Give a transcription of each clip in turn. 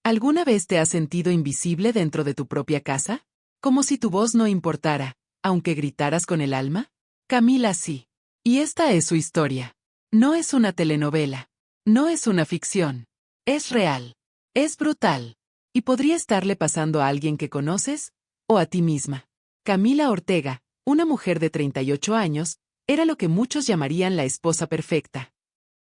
¿Alguna vez te has sentido invisible dentro de tu propia casa? Como si tu voz no importara, aunque gritaras con el alma. Camila sí. Y esta es su historia. No es una telenovela. No es una ficción. Es real. Es brutal. Y podría estarle pasando a alguien que conoces, o a ti misma. Camila Ortega, una mujer de 38 años, era lo que muchos llamarían la esposa perfecta.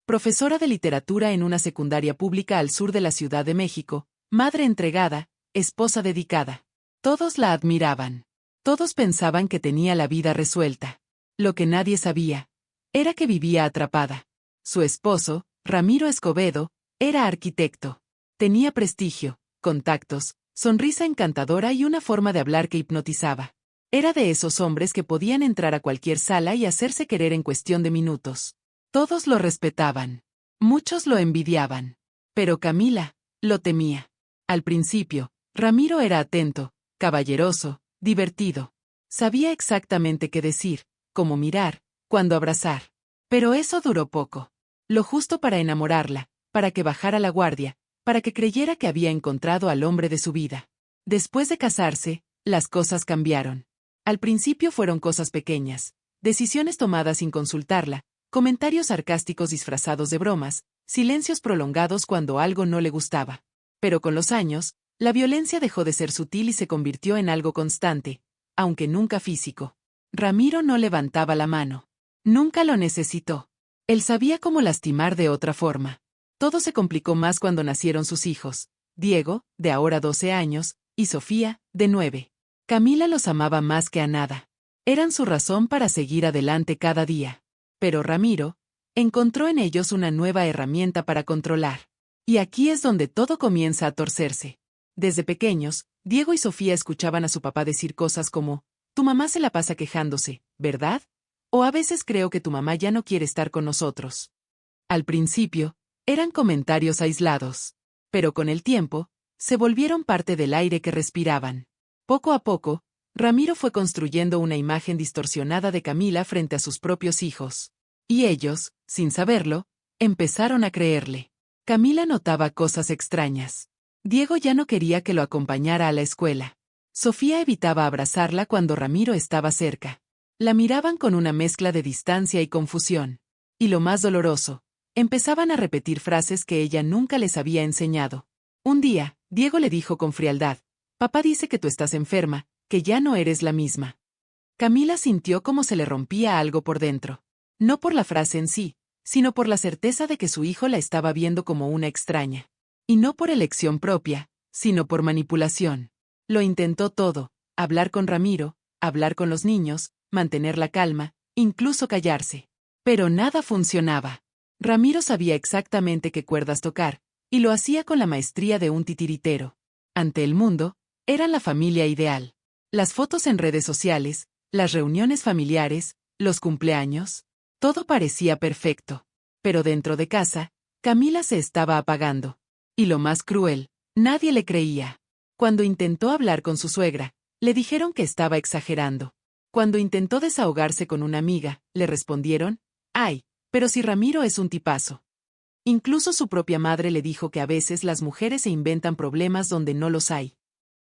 Profesora de literatura en una secundaria pública al sur de la Ciudad de México, madre entregada, esposa dedicada. Todos la admiraban. Todos pensaban que tenía la vida resuelta. Lo que nadie sabía era que vivía atrapada. Su esposo, Ramiro Escobedo, era arquitecto. Tenía prestigio, contactos, sonrisa encantadora y una forma de hablar que hipnotizaba. Era de esos hombres que podían entrar a cualquier sala y hacerse querer en cuestión de minutos. Todos lo respetaban. Muchos lo envidiaban. Pero Camila lo temía. Al principio, Ramiro era atento, caballeroso, divertido. Sabía exactamente qué decir, cómo mirar, cuándo abrazar. Pero eso duró poco. Lo justo para enamorarla, para que bajara la guardia, para que creyera que había encontrado al hombre de su vida. Después de casarse, las cosas cambiaron. Al principio fueron cosas pequeñas, decisiones tomadas sin consultarla, comentarios sarcásticos disfrazados de bromas, silencios prolongados cuando algo no le gustaba. Pero con los años, la violencia dejó de ser sutil y se convirtió en algo constante, aunque nunca físico. Ramiro no levantaba la mano. Nunca lo necesitó. Él sabía cómo lastimar de otra forma. Todo se complicó más cuando nacieron sus hijos, Diego, de ahora 12 años, y Sofía, de 9. Camila los amaba más que a nada. Eran su razón para seguir adelante cada día. Pero Ramiro encontró en ellos una nueva herramienta para controlar. Y aquí es donde todo comienza a torcerse. Desde pequeños, Diego y Sofía escuchaban a su papá decir cosas como, «Tu mamá se la pasa quejándose, ¿verdad? O a veces creo que tu mamá ya no quiere estar con nosotros». Al principio, eran comentarios aislados. Pero con el tiempo, se volvieron parte del aire que respiraban. Poco a poco, Ramiro fue construyendo una imagen distorsionada de Camila frente a sus propios hijos. Y ellos, sin saberlo, empezaron a creerle. Camila notaba cosas extrañas. Diego ya no quería que lo acompañara a la escuela. Sofía evitaba abrazarla cuando Ramiro estaba cerca. La miraban con una mezcla de distancia y confusión. Y lo más doloroso, empezaban a repetir frases que ella nunca les había enseñado. Un día, Diego le dijo con frialdad, «Papá dice que tú estás enferma, que ya no eres la misma». Camila sintió como se le rompía algo por dentro. No por la frase en sí, sino por la certeza de que su hijo la estaba viendo como una extraña. Y no por elección propia, sino por manipulación. Lo intentó todo, hablar con Ramiro, hablar con los niños, mantener la calma, incluso callarse. Pero nada funcionaba. Ramiro sabía exactamente qué cuerdas tocar, y lo hacía con la maestría de un titiritero. Ante el mundo, eran la familia ideal. Las fotos en redes sociales, las reuniones familiares, los cumpleaños, todo parecía perfecto. Pero dentro de casa, Camila se estaba apagando. Y lo más cruel, nadie le creía. Cuando intentó hablar con su suegra, le dijeron que estaba exagerando. Cuando intentó desahogarse con una amiga, le respondieron, «Ay, pero si Ramiro es un tipazo». Incluso su propia madre le dijo que a veces las mujeres se inventan problemas donde no los hay.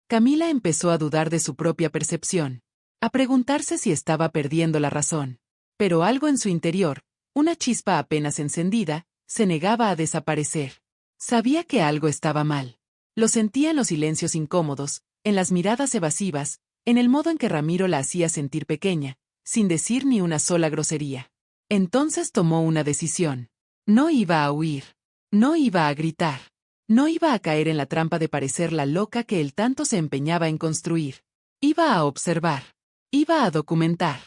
Camila empezó a dudar de su propia percepción, a preguntarse si estaba perdiendo la razón. Pero algo en su interior, una chispa apenas encendida, se negaba a desaparecer. Sabía que algo estaba mal. Lo sentía en los silencios incómodos, en las miradas evasivas, en el modo en que Ramiro la hacía sentir pequeña, sin decir ni una sola grosería. Entonces tomó una decisión. No iba a huir. No iba a gritar. No iba a caer en la trampa de parecer la loca que él tanto se empeñaba en construir. Iba a observar. Iba a documentar.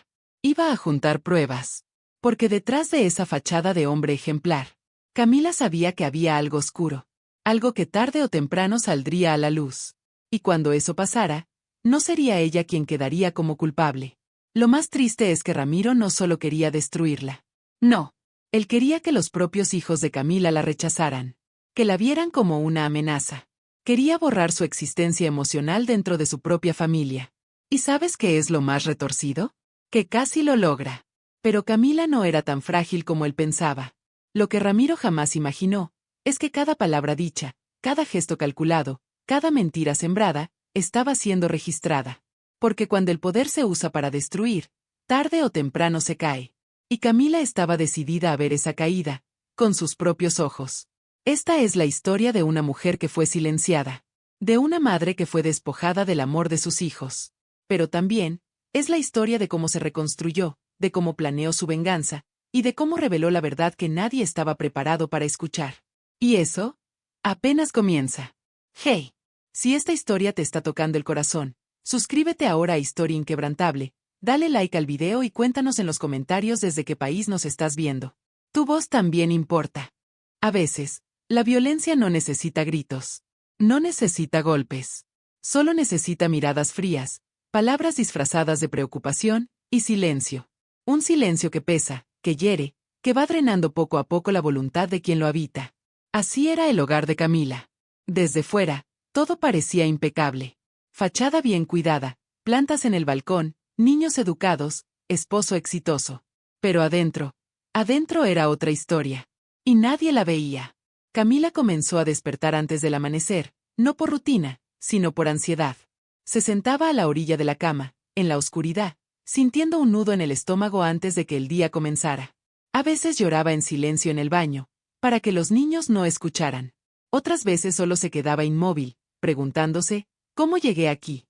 Iba a juntar pruebas. Porque detrás de esa fachada de hombre ejemplar, Camila sabía que había algo oscuro. Algo que tarde o temprano saldría a la luz. Y cuando eso pasara, no sería ella quien quedaría como culpable. Lo más triste es que Ramiro no solo quería destruirla. No. Él quería que los propios hijos de Camila la rechazaran. Que la vieran como una amenaza. Quería borrar su existencia emocional dentro de su propia familia. ¿Y sabes qué es lo más retorcido? Que casi lo logra. Pero Camila no era tan frágil como él pensaba. Lo que Ramiro jamás imaginó, es que cada palabra dicha, cada gesto calculado, cada mentira sembrada, estaba siendo registrada. Porque cuando el poder se usa para destruir, tarde o temprano se cae. Y Camila estaba decidida a ver esa caída, con sus propios ojos. Esta es la historia de una mujer que fue silenciada. De una madre que fue despojada del amor de sus hijos. Pero también, es la historia de cómo se reconstruyó, de cómo planeó su venganza, y de cómo reveló la verdad que nadie estaba preparado para escuchar. Y eso, apenas comienza. Hey, si esta historia te está tocando el corazón, suscríbete ahora a Historia Inquebrantable, dale like al video y cuéntanos en los comentarios desde qué país nos estás viendo. Tu voz también importa. A veces, la violencia no necesita gritos. No necesita golpes. Solo necesita miradas frías, palabras disfrazadas de preocupación, y silencio. Un silencio que pesa, que hiere, que va drenando poco a poco la voluntad de quien lo habita. Así era el hogar de Camila. Desde fuera, todo parecía impecable. Fachada bien cuidada, plantas en el balcón, niños educados, esposo exitoso. Pero adentro era otra historia. Y nadie la veía. Camila comenzó a despertar antes del amanecer, no por rutina, sino por ansiedad. Se sentaba a la orilla de la cama, en la oscuridad, sintiendo un nudo en el estómago antes de que el día comenzara. A veces lloraba en silencio en el baño, para que los niños no escucharan. Otras veces solo se quedaba inmóvil, preguntándose, ¿cómo llegué aquí?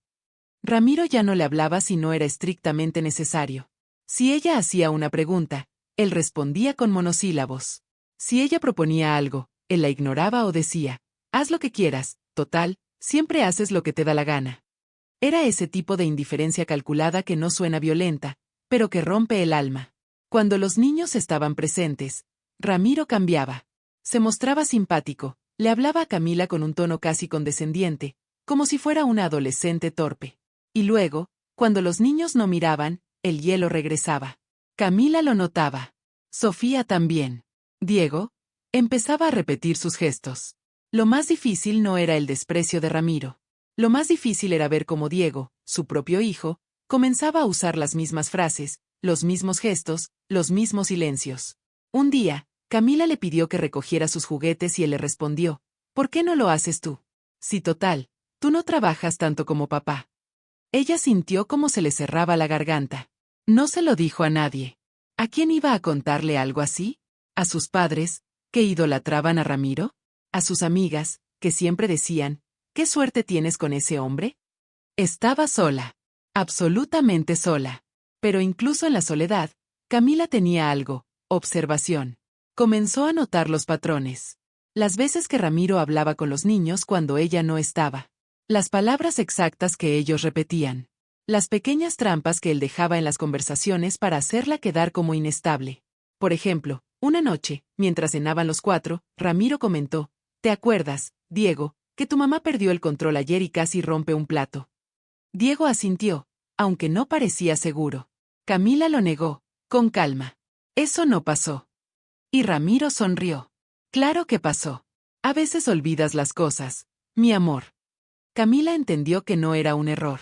Ramiro ya no le hablaba si no era estrictamente necesario. Si ella hacía una pregunta, él respondía con monosílabos. Si ella proponía algo, él la ignoraba o decía, haz lo que quieras, total, siempre haces lo que te da la gana. Era ese tipo de indiferencia calculada que no suena violenta, pero que rompe el alma. Cuando los niños estaban presentes, Ramiro cambiaba. Se mostraba simpático, le hablaba a Camila con un tono casi condescendiente, como si fuera una adolescente torpe. Y luego, cuando los niños no miraban, el hielo regresaba. Camila lo notaba. Sofía también. Diego empezaba a repetir sus gestos. Lo más difícil no era el desprecio de Ramiro. Lo más difícil era ver cómo Diego, su propio hijo, comenzaba a usar las mismas frases, los mismos gestos, los mismos silencios. Un día, Camila le pidió que recogiera sus juguetes y él le respondió, ¿por qué no lo haces tú? Si total, tú no trabajas tanto como papá. Ella sintió cómo se le cerraba la garganta. No se lo dijo a nadie. ¿A quién iba a contarle algo así? ¿A sus padres, que idolatraban a Ramiro? ¿A sus amigas, que siempre decían, ¿qué suerte tienes con ese hombre? Estaba sola. Absolutamente sola. Pero incluso en la soledad, Camila tenía algo, observación. Comenzó a notar los patrones. Las veces que Ramiro hablaba con los niños cuando ella no estaba. Las palabras exactas que ellos repetían. Las pequeñas trampas que él dejaba en las conversaciones para hacerla quedar como inestable. Por ejemplo, una noche, mientras cenaban los cuatro, Ramiro comentó, ¿te acuerdas, Diego, que tu mamá perdió el control ayer y casi rompe un plato? Diego asintió, aunque no parecía seguro. Camila lo negó, con calma. Eso no pasó. Y Ramiro sonrió. Claro que pasó. A veces olvidas las cosas, mi amor. Camila entendió que no era un error.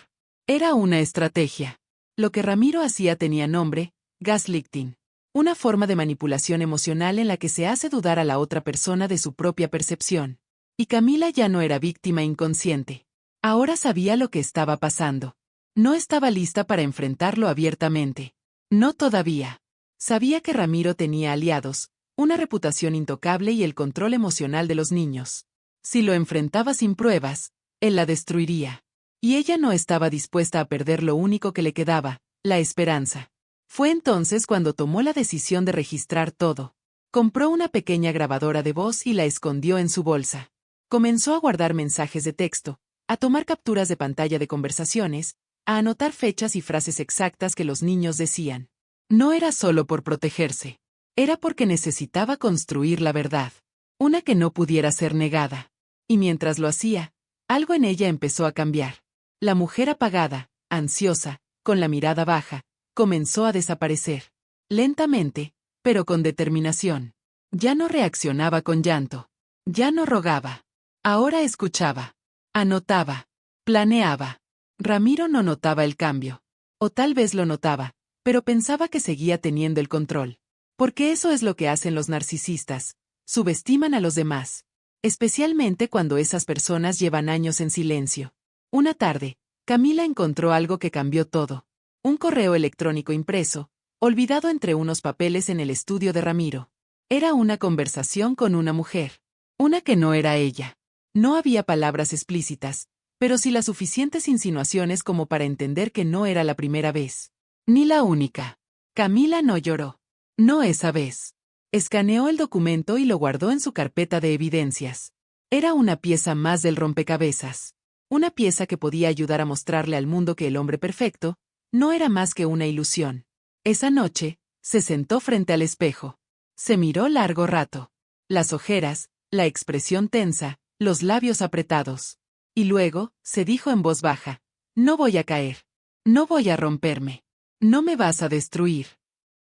Era una estrategia. Lo que Ramiro hacía tenía nombre, gaslighting. Una forma de manipulación emocional en la que se hace dudar a la otra persona de su propia percepción. Y Camila ya no era víctima inconsciente. Ahora sabía lo que estaba pasando. No estaba lista para enfrentarlo abiertamente. No todavía. Sabía que Ramiro tenía aliados, una reputación intocable y el control emocional de los niños. Si lo enfrentaba sin pruebas, él la destruiría. Y ella no estaba dispuesta a perder lo único que le quedaba, la esperanza. Fue entonces cuando tomó la decisión de registrar todo. Compró una pequeña grabadora de voz y la escondió en su bolsa. Comenzó a guardar mensajes de texto, a tomar capturas de pantalla de conversaciones, a anotar fechas y frases exactas que los niños decían. No era solo por protegerse. Era porque necesitaba construir la verdad. Una que no pudiera ser negada. Y mientras lo hacía, algo en ella empezó a cambiar. La mujer apagada, ansiosa, con la mirada baja, comenzó a desaparecer. Lentamente, pero con determinación. Ya no reaccionaba con llanto. Ya no rogaba. Ahora escuchaba. Anotaba. Planeaba. Ramiro no notaba el cambio. O tal vez lo notaba, pero pensaba que seguía teniendo el control. Porque eso es lo que hacen los narcisistas. Subestiman a los demás. especialmente cuando esas personas llevan años en silencio. Una tarde, Camila encontró algo que cambió todo. Un correo electrónico impreso, olvidado entre unos papeles en el estudio de Ramiro. Era una conversación con una mujer. Una que no era ella. No había palabras explícitas, pero sí las suficientes insinuaciones como para entender que no era la primera vez. Ni la única. Camila no lloró. No esa vez. Escaneó el documento y lo guardó en su carpeta de evidencias. Era una pieza más del rompecabezas. Una pieza que podía ayudar a mostrarle al mundo que el hombre perfecto no era más que una ilusión. Esa noche, se sentó frente al espejo. Se miró largo rato. Las ojeras, la expresión tensa, los labios apretados. Y luego, se dijo en voz baja, no voy a caer. No voy a romperme. No me vas a destruir.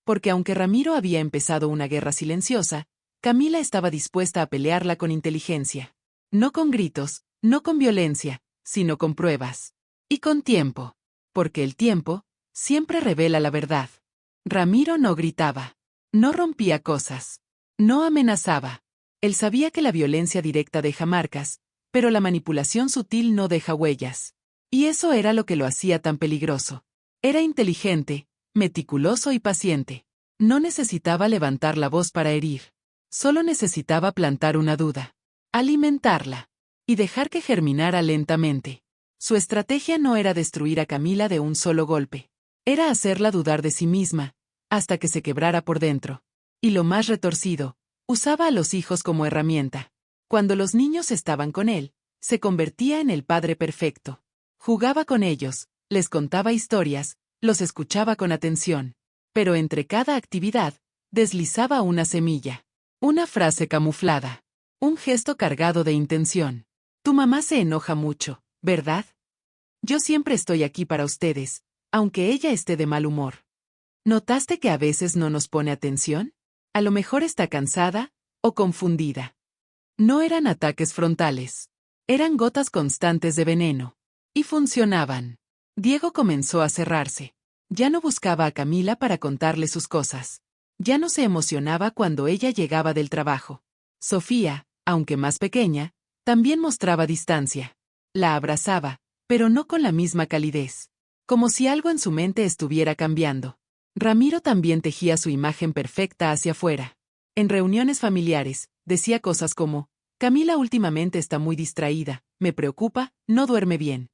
Porque aunque Ramiro había empezado una guerra silenciosa, Camila estaba dispuesta a pelearla con inteligencia. No con gritos, no con violencia, sino con pruebas. Y con tiempo. Porque el tiempo siempre revela la verdad. Ramiro no gritaba. No rompía cosas. No amenazaba. Él sabía que la violencia directa deja marcas, pero la manipulación sutil no deja huellas. Y eso era lo que lo hacía tan peligroso. Era inteligente, meticuloso y paciente. No necesitaba levantar la voz para herir. Solo necesitaba plantar una duda. Alimentarla. Y dejar que germinara lentamente. Su estrategia no era destruir a Camila de un solo golpe. Era hacerla dudar de sí misma, hasta que se quebrara por dentro. Y lo más retorcido, usaba a los hijos como herramienta. Cuando los niños estaban con él, se convertía en el padre perfecto. Jugaba con ellos, les contaba historias, los escuchaba con atención. Pero entre cada actividad, deslizaba una semilla. Una frase camuflada. Un gesto cargado de intención. Tu mamá se enoja mucho, ¿verdad? Yo siempre estoy aquí para ustedes, aunque ella esté de mal humor. ¿Notaste que a veces no nos pone atención? A lo mejor está cansada o confundida. No eran ataques frontales. Eran gotas constantes de veneno. Y funcionaban. Diego comenzó a cerrarse. Ya no buscaba a Camila para contarle sus cosas. Ya no se emocionaba cuando ella llegaba del trabajo. Sofía, aunque más pequeña, también mostraba distancia. La abrazaba, pero no con la misma calidez. Como si algo en su mente estuviera cambiando. Ramiro también tejía su imagen perfecta hacia afuera. En reuniones familiares, decía cosas como, Camila últimamente está muy distraída, me preocupa, no duerme bien.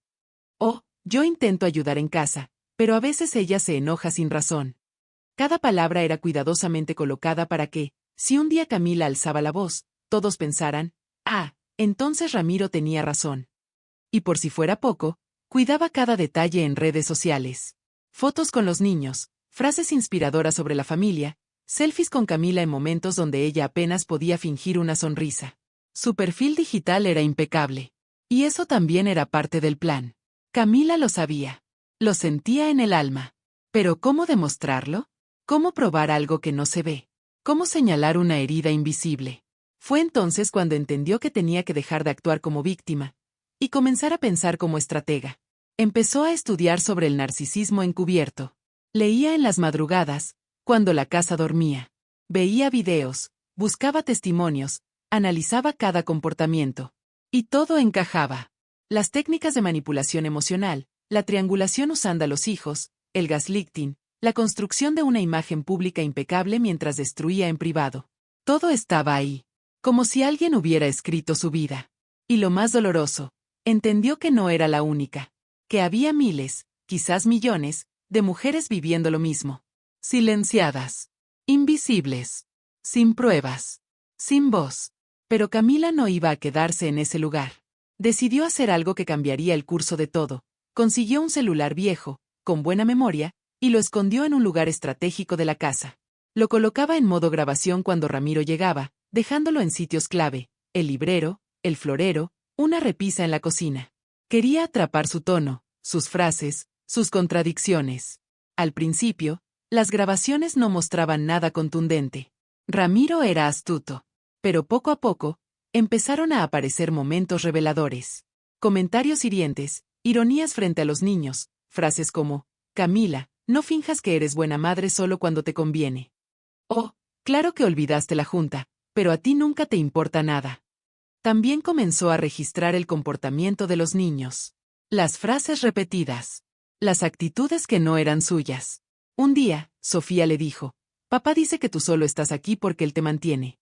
O, yo intento ayudar en casa, pero a veces ella se enoja sin razón. Cada palabra era cuidadosamente colocada para que, si un día Camila alzaba la voz, todos pensaran, entonces Ramiro tenía razón. Y por si fuera poco, cuidaba cada detalle en redes sociales. Fotos con los niños, frases inspiradoras sobre la familia, selfies con Camila en momentos donde ella apenas podía fingir una sonrisa. Su perfil digital era impecable. Y eso también era parte del plan. Camila lo sabía. Lo sentía en el alma. Pero ¿cómo demostrarlo? ¿Cómo probar algo que no se ve? ¿Cómo señalar una herida invisible? Fue entonces cuando entendió que tenía que dejar de actuar como víctima y comenzar a pensar como estratega. Empezó a estudiar sobre el narcisismo encubierto. Leía en las madrugadas, cuando la casa dormía. Veía videos, buscaba testimonios, analizaba cada comportamiento. Y todo encajaba. Las técnicas de manipulación emocional, la triangulación usando a los hijos, el gaslighting, la construcción de una imagen pública impecable mientras destruía en privado. Todo estaba ahí. Como si alguien hubiera escrito su vida. Y lo más doloroso, entendió que no era la única. Que había miles, quizás millones, de mujeres viviendo lo mismo. Silenciadas. Invisibles. Sin pruebas. Sin voz. Pero Camila no iba a quedarse en ese lugar. Decidió hacer algo que cambiaría el curso de todo. Consiguió un celular viejo, con buena memoria, y lo escondió en un lugar estratégico de la casa. Lo colocaba en modo grabación cuando Ramiro llegaba, dejándolo en sitios clave, el librero, el florero, una repisa en la cocina. Quería atrapar su tono, sus frases, sus contradicciones. Al principio, las grabaciones no mostraban nada contundente. Ramiro era astuto. Pero poco a poco, empezaron a aparecer momentos reveladores. Comentarios hirientes, ironías frente a los niños, frases como, Camila, no finjas que eres buena madre solo cuando te conviene. Oh, claro que olvidaste la junta, pero a ti nunca te importa nada. También comenzó a registrar el comportamiento de los niños. Las frases repetidas. Las actitudes que no eran suyas. Un día, Sofía le dijo: «Papá dice que tú solo estás aquí porque él te mantiene».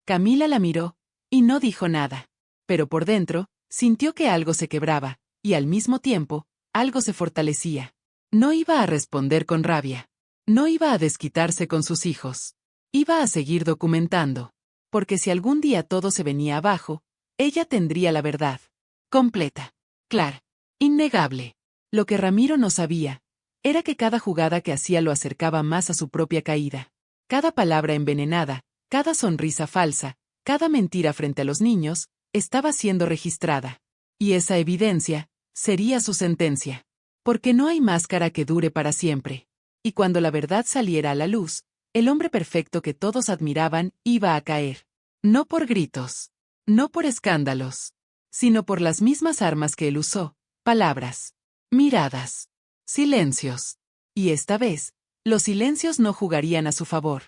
Camila la miró, y no dijo nada. Pero por dentro, sintió que algo se quebraba, y al mismo tiempo, algo se fortalecía. No iba a responder con rabia. No iba a desquitarse con sus hijos. Iba a seguir documentando. Porque si algún día todo se venía abajo, ella tendría la verdad. Completa. Clara. Innegable. Lo que Ramiro no sabía era que cada jugada que hacía lo acercaba más a su propia caída. Cada palabra envenenada, cada sonrisa falsa, cada mentira frente a los niños, estaba siendo registrada. Y esa evidencia sería su sentencia. Porque no hay máscara que dure para siempre. Y cuando la verdad saliera a la luz, el hombre perfecto que todos admiraban iba a caer. No por gritos. No por escándalos. Sino por las mismas armas que él usó: palabras, miradas, silencios. Y esta vez, los silencios no jugarían a su favor.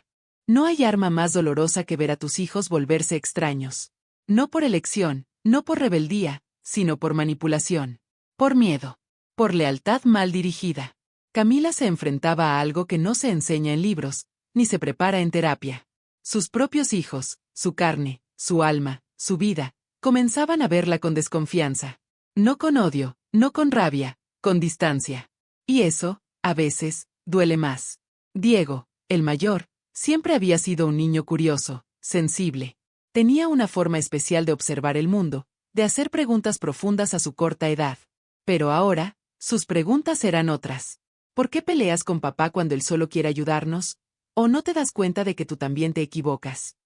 No hay arma más dolorosa que ver a tus hijos volverse extraños. No por elección, no por rebeldía, sino por manipulación. Por miedo. Por lealtad mal dirigida. Camila se enfrentaba a algo que no se enseña en libros, ni se prepara en terapia. Sus propios hijos, su carne, su alma, su vida, comenzaban a verla con desconfianza. No con odio, no con rabia, con distancia. Y eso, a veces, duele más. Diego, el mayor, siempre había sido un niño curioso, sensible. Tenía una forma especial de observar el mundo, de hacer preguntas profundas a su corta edad. Pero ahora, sus preguntas eran otras. ¿Por qué peleas con papá cuando él solo quiere ayudarnos? ¿O no te das cuenta de que tú también te equivocas?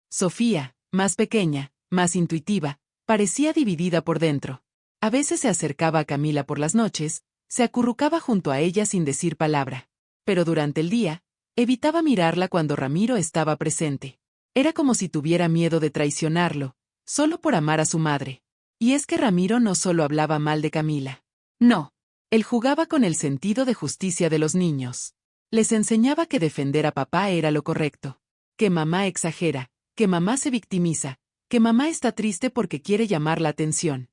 Sofía, más pequeña, más intuitiva, parecía dividida por dentro. A veces se acercaba a Camila por las noches, se acurrucaba junto a ella sin decir palabra. Pero durante el día, evitaba mirarla cuando Ramiro estaba presente. Era como si tuviera miedo de traicionarlo, solo por amar a su madre. Y es que Ramiro no solo hablaba mal de Camila. No. Él jugaba con el sentido de justicia de los niños. Les enseñaba que defender a papá era lo correcto. Que mamá exagera, que mamá se victimiza, que mamá está triste porque quiere llamar la atención.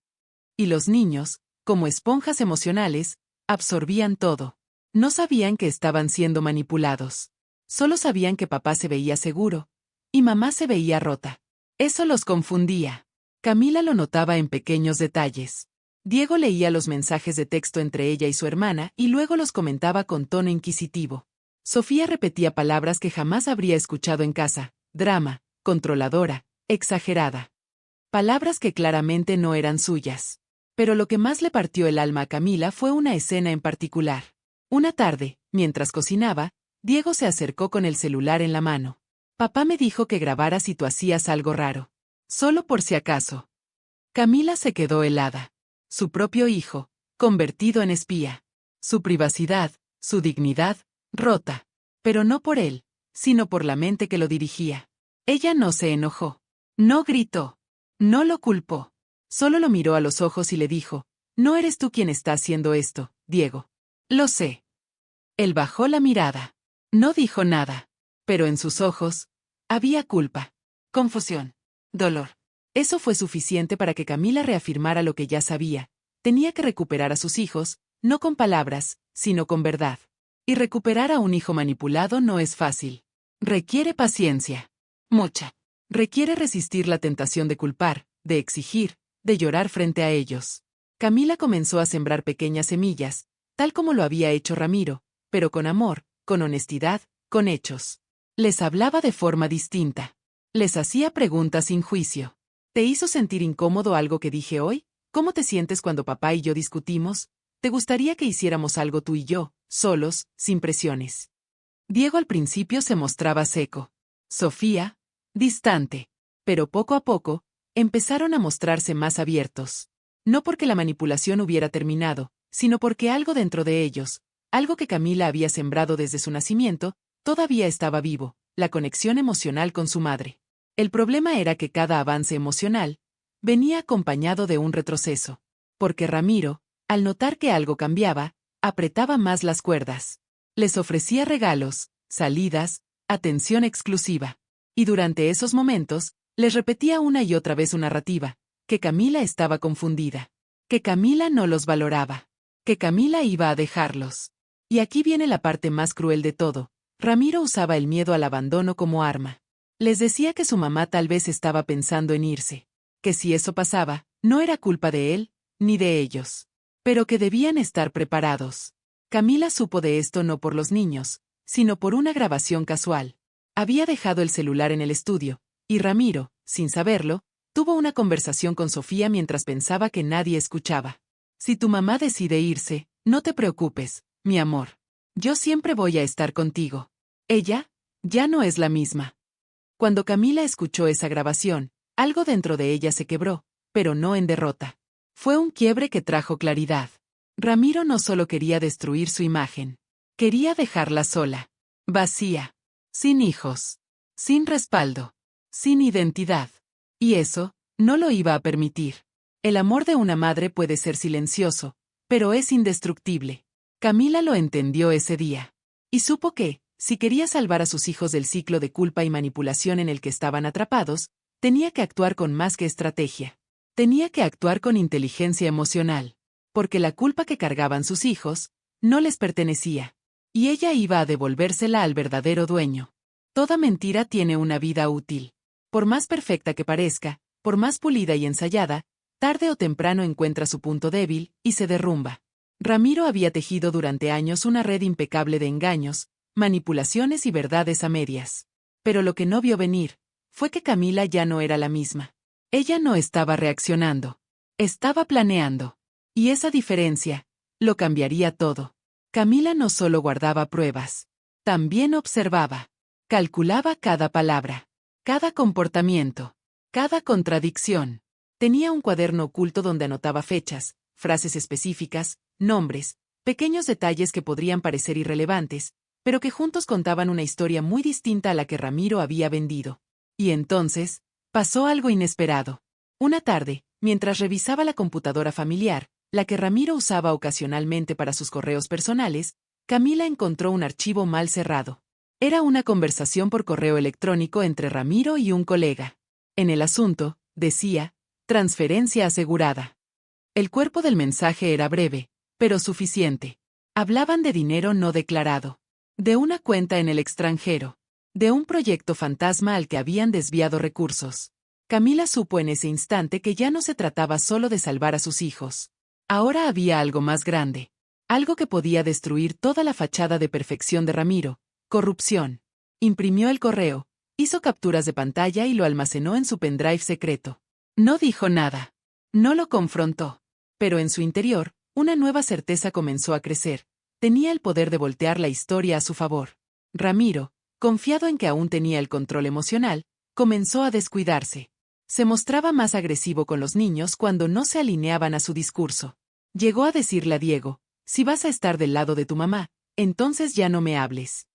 Y los niños, como esponjas emocionales, absorbían todo. No sabían que estaban siendo manipulados. Solo sabían que papá se veía seguro, y mamá se veía rota. Eso los confundía. Camila lo notaba en pequeños detalles. Diego leía los mensajes de texto entre ella y su hermana y luego los comentaba con tono inquisitivo. Sofía repetía palabras que jamás habría escuchado en casa: drama, controladora, exagerada. Palabras que claramente no eran suyas. Pero lo que más le partió el alma a Camila fue una escena en particular. Una tarde, mientras cocinaba, Diego se acercó con el celular en la mano. Papá me dijo que grabara si tú hacías algo raro. Solo por si acaso. Camila se quedó helada. Su propio hijo, convertido en espía. Su privacidad, su dignidad, rota. Pero no por él, sino por la mente que lo dirigía. Ella no se enojó. No gritó. No lo culpó. Solo lo miró a los ojos y le dijo: «No eres tú quien está haciendo esto, Diego». «Lo sé». Él bajó la mirada. No dijo nada. Pero en sus ojos había culpa, confusión, dolor. Eso fue suficiente para que Camila reafirmara lo que ya sabía. Tenía que recuperar a sus hijos, no con palabras, sino con verdad. Y recuperar a un hijo manipulado no es fácil. Requiere paciencia. Mucha. Requiere resistir la tentación de culpar, de exigir, de llorar frente a ellos. Camila comenzó a sembrar pequeñas semillas, tal como lo había hecho Ramiro, pero con amor, con honestidad, con hechos. Les hablaba de forma distinta. Les hacía preguntas sin juicio. ¿Te hizo sentir incómodo algo que dije hoy? ¿Cómo te sientes cuando papá y yo discutimos? ¿Te gustaría que hiciéramos algo tú y yo, solos, sin presiones? Diego al principio se mostraba seco. Sofía, distante. Pero poco a poco, empezaron a mostrarse más abiertos. No porque la manipulación hubiera terminado, sino porque algo dentro de ellos, algo que Camila había sembrado desde su nacimiento, todavía estaba vivo: la conexión emocional con su madre. El problema era que cada avance emocional venía acompañado de un retroceso. Porque Ramiro, al notar que algo cambiaba, apretaba más las cuerdas. Les ofrecía regalos, salidas, atención exclusiva. Y durante esos momentos, Les repetía una y otra vez su narrativa, que Camila estaba confundida, que Camila no los valoraba, que Camila iba a dejarlos. Y aquí viene la parte más cruel de todo. Ramiro usaba el miedo al abandono como arma. Les decía que su mamá tal vez estaba pensando en irse, que si eso pasaba, no era culpa de él, ni de ellos, pero que debían estar preparados. Camila supo de esto no por los niños, sino por una grabación casual. Había dejado el celular en el estudio, y Ramiro, sin saberlo, tuvo una conversación con Sofía mientras pensaba que nadie escuchaba. Si tu mamá decide irse, no te preocupes, mi amor. Yo siempre voy a estar contigo. Ella, ya no es la misma. Cuando Camila escuchó esa grabación, algo dentro de ella se quebró, pero no en derrota. Fue un quiebre que trajo claridad. Ramiro no solo quería destruir su imagen. Quería dejarla sola. Vacía. Sin hijos. Sin respaldo. Sin identidad. Y eso, no lo iba a permitir. El amor de una madre puede ser silencioso, pero es indestructible. Camila lo entendió ese día. Y supo que, si quería salvar a sus hijos del ciclo de culpa y manipulación en el que estaban atrapados, tenía que actuar con más que estrategia. Tenía que actuar con inteligencia emocional. Porque la culpa que cargaban sus hijos, no les pertenecía. Y ella iba a devolvérsela al verdadero dueño. Toda mentira tiene una vida útil. Por más perfecta que parezca, por más pulida y ensayada, tarde o temprano encuentra su punto débil, y se derrumba. Ramiro había tejido durante años una red impecable de engaños, manipulaciones y verdades a medias. Pero lo que no vio venir, fue que Camila ya no era la misma. Ella no estaba reaccionando. Estaba planeando. Y esa diferencia, lo cambiaría todo. Camila no solo guardaba pruebas. También observaba. Calculaba cada palabra. Cada comportamiento. Cada contradicción. Tenía un cuaderno oculto donde anotaba fechas, frases específicas, nombres, pequeños detalles que podrían parecer irrelevantes, pero que juntos contaban una historia muy distinta a la que Ramiro había vendido. Y entonces, pasó algo inesperado. Una tarde, mientras revisaba la computadora familiar, la que Ramiro usaba ocasionalmente para sus correos personales, Camila encontró un archivo mal cerrado. Era una conversación por correo electrónico entre Ramiro y un colega. En el asunto, decía, transferencia asegurada. El cuerpo del mensaje era breve, pero suficiente. Hablaban de dinero no declarado. De una cuenta en el extranjero. De un proyecto fantasma al que habían desviado recursos. Camila supo en ese instante que ya no se trataba solo de salvar a sus hijos. Ahora había algo más grande. Algo que podía destruir toda la fachada de perfección de Ramiro. Corrupción. Imprimió el correo, hizo capturas de pantalla y lo almacenó en su pendrive secreto. No dijo nada. No lo confrontó. Pero en su interior, una nueva certeza comenzó a crecer. Tenía el poder de voltear la historia a su favor. Ramiro, confiado en que aún tenía el control emocional, comenzó a descuidarse. Se mostraba más agresivo con los niños cuando no se alineaban a su discurso. Llegó a decirle a Diego, si vas a estar del lado de tu mamá, entonces ya no me hables.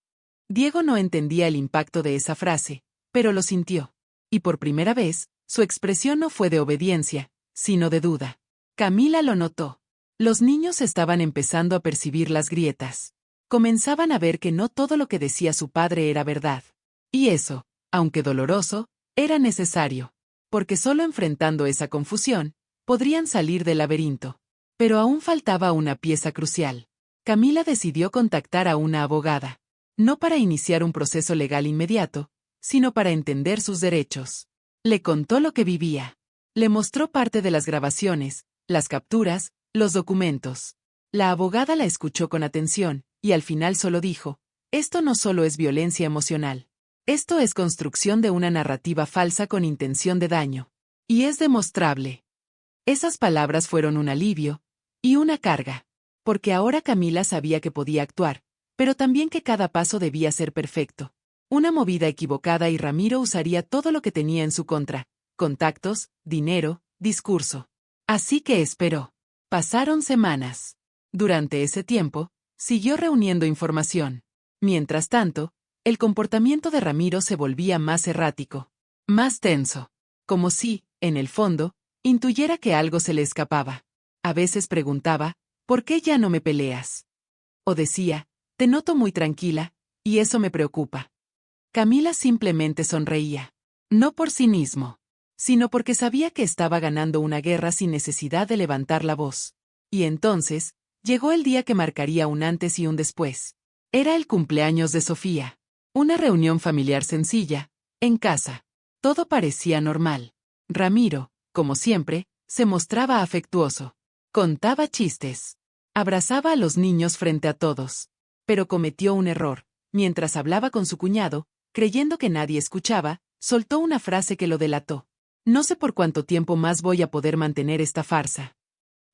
Diego no entendía el impacto de esa frase, pero lo sintió. Y por primera vez, su expresión no fue de obediencia, sino de duda. Camila lo notó. Los niños estaban empezando a percibir las grietas. Comenzaban a ver que no todo lo que decía su padre era verdad. Y eso, aunque doloroso, era necesario. Porque solo enfrentando esa confusión, podrían salir del laberinto. Pero aún faltaba una pieza crucial. Camila decidió contactar a una abogada. No para iniciar un proceso legal inmediato, sino para entender sus derechos. Le contó lo que vivía. Le mostró parte de las grabaciones, las capturas, los documentos. La abogada la escuchó con atención, y al final solo dijo, esto no solo es violencia emocional. Esto es construcción de una narrativa falsa con intención de daño. Y es demostrable. Esas palabras fueron un alivio, y una carga. Porque ahora Camila sabía que podía actuar, pero también que cada paso debía ser perfecto. Una movida equivocada y Ramiro usaría todo lo que tenía en su contra. Contactos, dinero, discurso. Así que esperó. Pasaron semanas. Durante ese tiempo, siguió reuniendo información. Mientras tanto, el comportamiento de Ramiro se volvía más errático. Más tenso. Como si, en el fondo, intuyera que algo se le escapaba. A veces preguntaba, ¿por qué ya no me peleas? O decía, te noto muy tranquila, y eso me preocupa. Camila simplemente sonreía. No por cinismo, sino porque sabía que estaba ganando una guerra sin necesidad de levantar la voz. Y entonces, llegó el día que marcaría un antes y un después. Era el cumpleaños de Sofía. Una reunión familiar sencilla, en casa. Todo parecía normal. Ramiro, como siempre, se mostraba afectuoso. Contaba chistes. Abrazaba a los niños frente a todos. Pero cometió un error. Mientras hablaba con su cuñado, creyendo que nadie escuchaba, soltó una frase que lo delató. No sé por cuánto tiempo más voy a poder mantener esta farsa.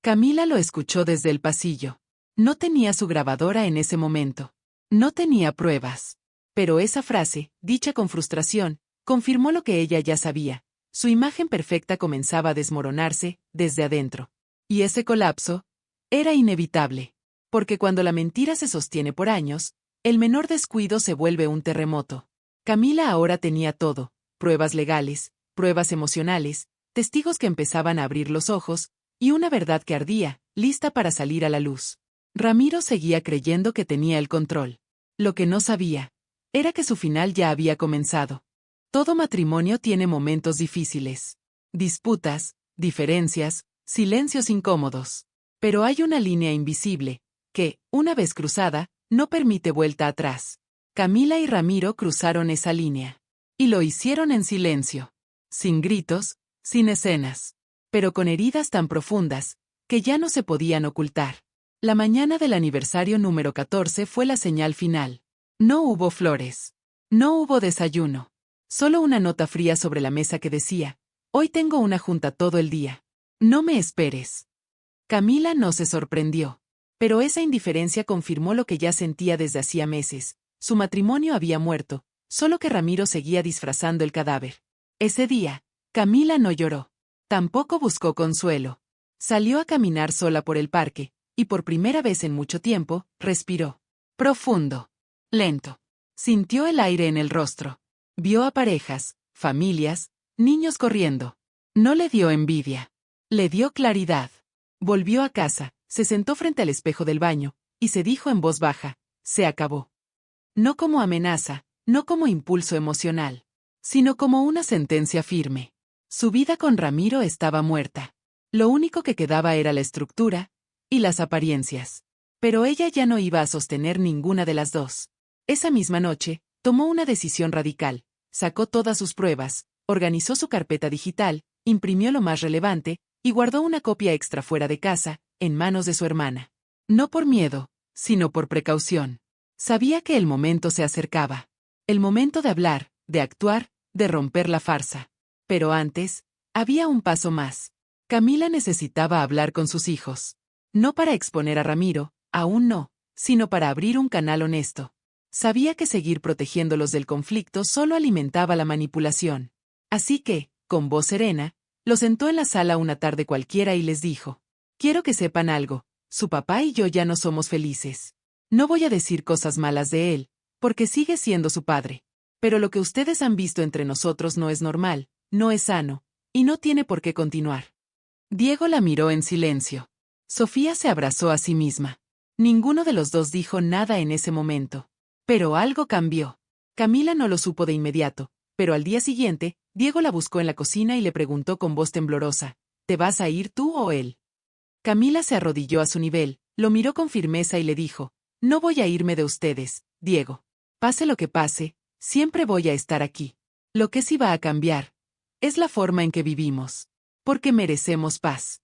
Camila lo escuchó desde el pasillo. No tenía su grabadora en ese momento. No tenía pruebas. Pero esa frase, dicha con frustración, confirmó lo que ella ya sabía. Su imagen perfecta comenzaba a desmoronarse, desde adentro. Y ese colapso era inevitable. Porque cuando la mentira se sostiene por años, el menor descuido se vuelve un terremoto. Camila ahora tenía todo: pruebas legales, pruebas emocionales, testigos que empezaban a abrir los ojos, y una verdad que ardía, lista para salir a la luz. Ramiro seguía creyendo que tenía el control. Lo que no sabía era que su final ya había comenzado. Todo matrimonio tiene momentos difíciles. Disputas, diferencias, silencios incómodos. Pero hay una línea invisible, que, una vez cruzada, no permite vuelta atrás. Camila y Ramiro cruzaron esa línea. Y lo hicieron en silencio. Sin gritos, sin escenas. Pero con heridas tan profundas, que ya no se podían ocultar. La mañana del aniversario número 14 fue la señal final. No hubo flores. No hubo desayuno. Solo una nota fría sobre la mesa que decía: hoy tengo una junta todo el día. No me esperes. Camila no se sorprendió. Pero esa indiferencia confirmó lo que ya sentía desde hacía meses. Su matrimonio había muerto, solo que Ramiro seguía disfrazando el cadáver. Ese día, Camila no lloró. Tampoco buscó consuelo. Salió a caminar sola por el parque, y por primera vez en mucho tiempo, respiró. Profundo. Lento. Sintió el aire en el rostro. Vio a parejas, familias, niños corriendo. No le dio envidia. Le dio claridad. Volvió a casa, se sentó frente al espejo del baño, y se dijo en voz baja: se acabó. No como amenaza, no como impulso emocional, sino como una sentencia firme. Su vida con Ramiro estaba muerta. Lo único que quedaba era la estructura y las apariencias. Pero ella ya no iba a sostener ninguna de las dos. Esa misma noche, tomó una decisión radical. Sacó todas sus pruebas, organizó su carpeta digital, imprimió lo más relevante, y guardó una copia extra fuera de casa, en manos de su hermana. No por miedo, sino por precaución. Sabía que el momento se acercaba. El momento de hablar, de actuar, de romper la farsa. Pero antes, había un paso más. Camila necesitaba hablar con sus hijos. No para exponer a Ramiro, aún no, sino para abrir un canal honesto. Sabía que seguir protegiéndolos del conflicto solo alimentaba la manipulación. Así que, con voz serena, los sentó en la sala una tarde cualquiera y les dijo: quiero que sepan algo, su papá y yo ya no somos felices. No voy a decir cosas malas de él, porque sigue siendo su padre. Pero lo que ustedes han visto entre nosotros no es normal, no es sano, y no tiene por qué continuar. Diego la miró en silencio. Sofía se abrazó a sí misma. Ninguno de los dos dijo nada en ese momento. Pero algo cambió. Camila no lo supo de inmediato, pero al día siguiente, Diego la buscó en la cocina y le preguntó con voz temblorosa: ¿te vas a ir tú o él? Camila se arrodilló a su nivel, lo miró con firmeza y le dijo: no voy a irme de ustedes, Diego. Pase lo que pase, siempre voy a estar aquí. Lo que sí va a cambiar es la forma en que vivimos. Porque merecemos paz.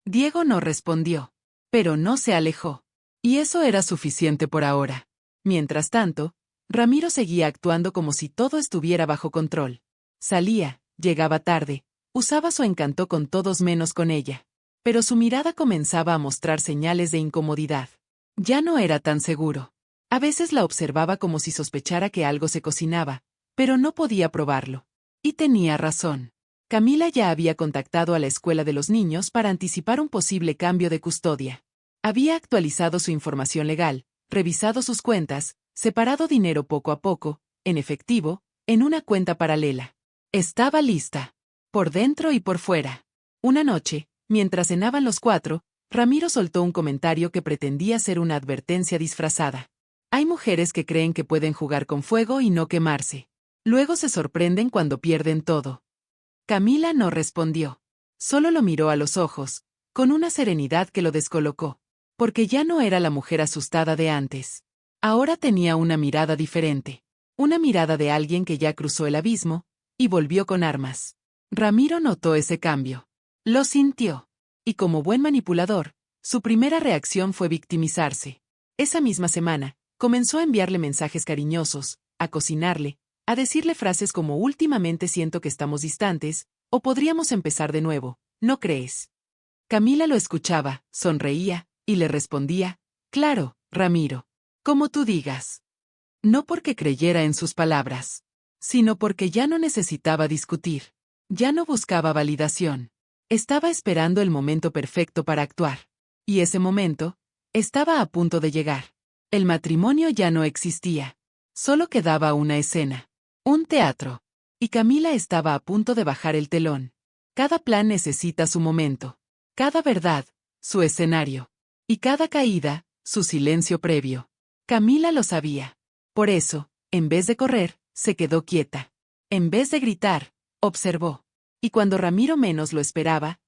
Diego no respondió. Pero no se alejó. Y eso era suficiente por ahora. Mientras tanto, Ramiro seguía actuando como si todo estuviera bajo control. Salía, llegaba tarde, usaba su encanto con todos menos con ella. Pero su mirada comenzaba a mostrar señales de incomodidad. Ya no era tan seguro. A veces la observaba como si sospechara que algo se cocinaba, pero no podía probarlo. Y tenía razón. Camila ya había contactado a la escuela de los niños para anticipar un posible cambio de custodia. Había actualizado su información legal, revisado sus cuentas, separado dinero poco a poco, en efectivo, en una cuenta paralela. Estaba lista. Por dentro y por fuera. Una noche, mientras cenaban los cuatro, Ramiro soltó un comentario que pretendía ser una advertencia disfrazada. Hay mujeres que creen que pueden jugar con fuego y no quemarse. Luego se sorprenden cuando pierden todo. Camila no respondió. Solo lo miró a los ojos, con una serenidad que lo descolocó. Porque ya no era la mujer asustada de antes. Ahora tenía una mirada diferente. Una mirada de alguien que ya cruzó el abismo, y volvió con armas. Ramiro notó ese cambio. Lo sintió. Y como buen manipulador, su primera reacción fue victimizarse. Esa misma semana, comenzó a enviarle mensajes cariñosos, a cocinarle, a decirle frases como últimamente siento que estamos distantes, o podríamos empezar de nuevo, ¿no crees? Camila lo escuchaba, sonreía, y le respondía, claro, Ramiro, como tú digas. No porque creyera en sus palabras, sino porque ya no necesitaba discutir. Ya no buscaba validación. Estaba esperando el momento perfecto para actuar. Y ese momento estaba a punto de llegar. El matrimonio ya no existía. Solo quedaba una escena. Un teatro. Y Camila estaba a punto de bajar el telón. Cada plan necesita su momento. Cada verdad, su escenario. Y cada caída, su silencio previo. Camila lo sabía. Por eso, en vez de correr, se quedó quieta. En vez de gritar, observó. Y cuando Ramiro menos lo esperaba,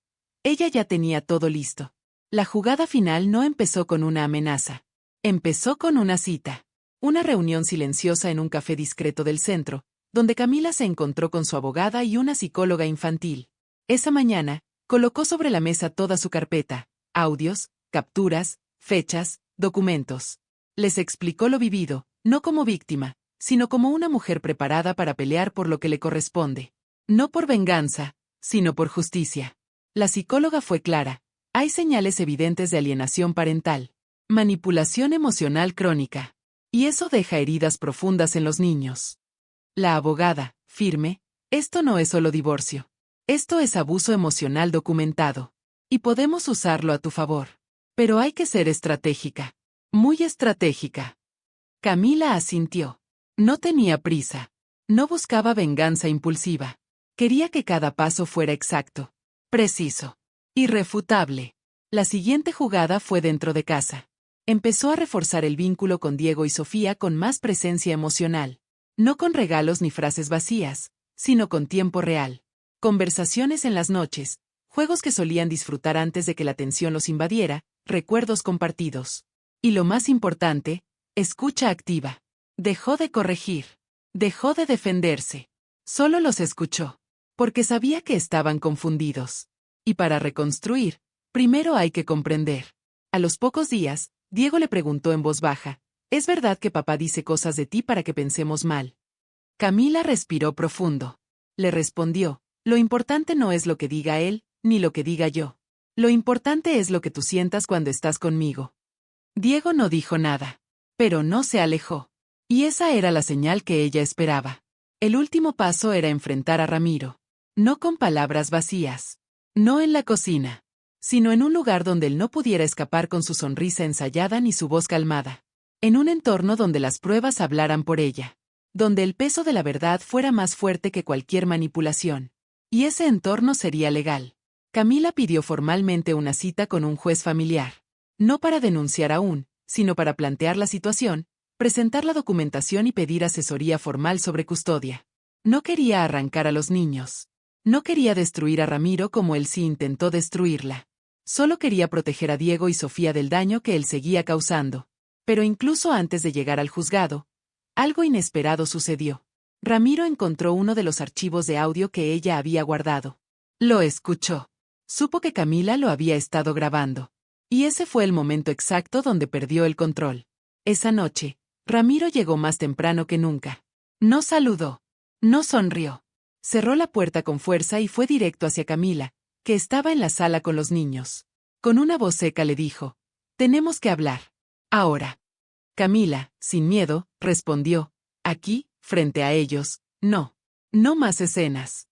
ella ya tenía todo listo. La jugada final no empezó con una amenaza. Empezó con una cita. Una reunión silenciosa en un café discreto del centro, donde Camila se encontró con su abogada y una psicóloga infantil. Esa mañana, colocó sobre la mesa toda su carpeta, audios, capturas, fechas, documentos. Les explicó lo vivido, no como víctima, sino como una mujer preparada para pelear por lo que le corresponde. No por venganza, sino por justicia. La psicóloga fue clara. Hay señales evidentes de alienación parental. Manipulación emocional crónica. Y eso deja heridas profundas en los niños. La abogada, firme, esto no es solo divorcio. Esto es abuso emocional documentado. Y podemos usarlo a tu favor. Pero hay que ser estratégica. Muy estratégica. Camila asintió. No tenía prisa. No buscaba venganza impulsiva. Quería que cada paso fuera exacto. Preciso. Irrefutable. La siguiente jugada fue dentro de casa. Empezó a reforzar el vínculo con Diego y Sofía con más presencia emocional. No con regalos ni frases vacías, sino con tiempo real. Conversaciones en las noches, juegos que solían disfrutar antes de que la tensión los invadiera, recuerdos compartidos. Y lo más importante, escucha activa. Dejó de corregir. Dejó de defenderse. Solo los escuchó. Porque sabía que estaban confundidos. Y para reconstruir, primero hay que comprender. A los pocos días, Diego le preguntó en voz baja, ¿es verdad que papá dice cosas de ti para que pensemos mal? Camila respiró profundo. Le respondió, lo importante no es lo que diga él, ni lo que diga yo. Lo importante es lo que tú sientas cuando estás conmigo. Diego no dijo nada. Pero no se alejó. Y esa era la señal que ella esperaba. El último paso era enfrentar a Ramiro. No con palabras vacías. No en la cocina. Sino en un lugar donde él no pudiera escapar con su sonrisa ensayada ni su voz calmada. En un entorno donde las pruebas hablaran por ella. Donde el peso de la verdad fuera más fuerte que cualquier manipulación. Y ese entorno sería legal. Camila pidió formalmente una cita con un juez familiar. No para denunciar aún, sino para plantear la situación, presentar la documentación y pedir asesoría formal sobre custodia. No quería arrancar a los niños. No quería destruir a Ramiro como él sí intentó destruirla. Solo quería proteger a Diego y Sofía del daño que él seguía causando. Pero incluso antes de llegar al juzgado, algo inesperado sucedió. Ramiro encontró uno de los archivos de audio que ella había guardado. Lo escuchó. Supo que Camila lo había estado grabando. Y ese fue el momento exacto donde perdió el control. Esa noche, Ramiro llegó más temprano que nunca. No saludó. No sonrió. Cerró la puerta con fuerza y fue directo hacia Camila, que estaba en la sala con los niños. Con una voz seca le dijo, tenemos que hablar. Ahora. Camila, sin miedo, respondió, aquí, frente a ellos, no. No más escenas.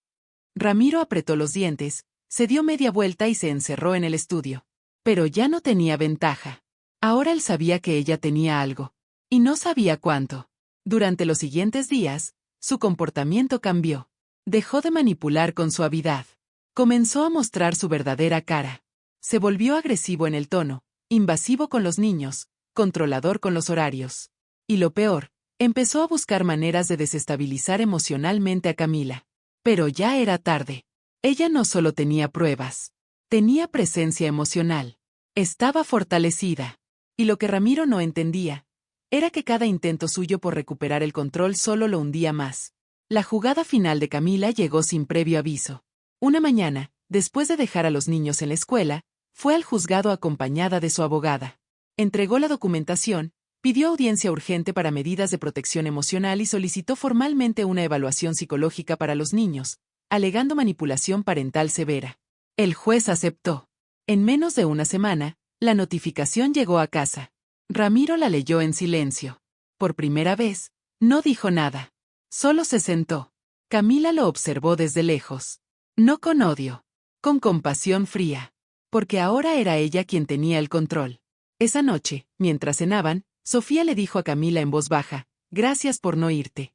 Ramiro apretó los dientes, se dio media vuelta y se encerró en el estudio. Pero ya no tenía ventaja. Ahora él sabía que ella tenía algo. Y no sabía cuánto. Durante los siguientes días, su comportamiento cambió. Dejó de manipular con suavidad. Comenzó a mostrar su verdadera cara. Se volvió agresivo en el tono, invasivo con los niños, controlador con los horarios. Y lo peor, Empezó a buscar maneras de desestabilizar emocionalmente a Camila. Pero ya era tarde. Ella no solo tenía pruebas. Tenía presencia emocional. Estaba fortalecida. Y lo que Ramiro no entendía era que cada intento suyo por recuperar el control solo lo hundía más. La jugada final de Camila llegó sin previo aviso. Una mañana, después de dejar a los niños en la escuela, fue al juzgado acompañada de su abogada. Entregó la documentación, pidió audiencia urgente para medidas de protección emocional y solicitó formalmente una evaluación psicológica para los niños, alegando manipulación parental severa. El juez aceptó. En menos de una semana, la notificación llegó a casa. Ramiro la leyó en silencio. Por primera vez, no dijo nada. Solo se sentó. Camila lo observó desde lejos. No con odio, con compasión fría. Porque ahora era ella quien tenía el control. Esa noche, mientras cenaban, Sofía le dijo a Camila en voz baja, «Gracias por no irte».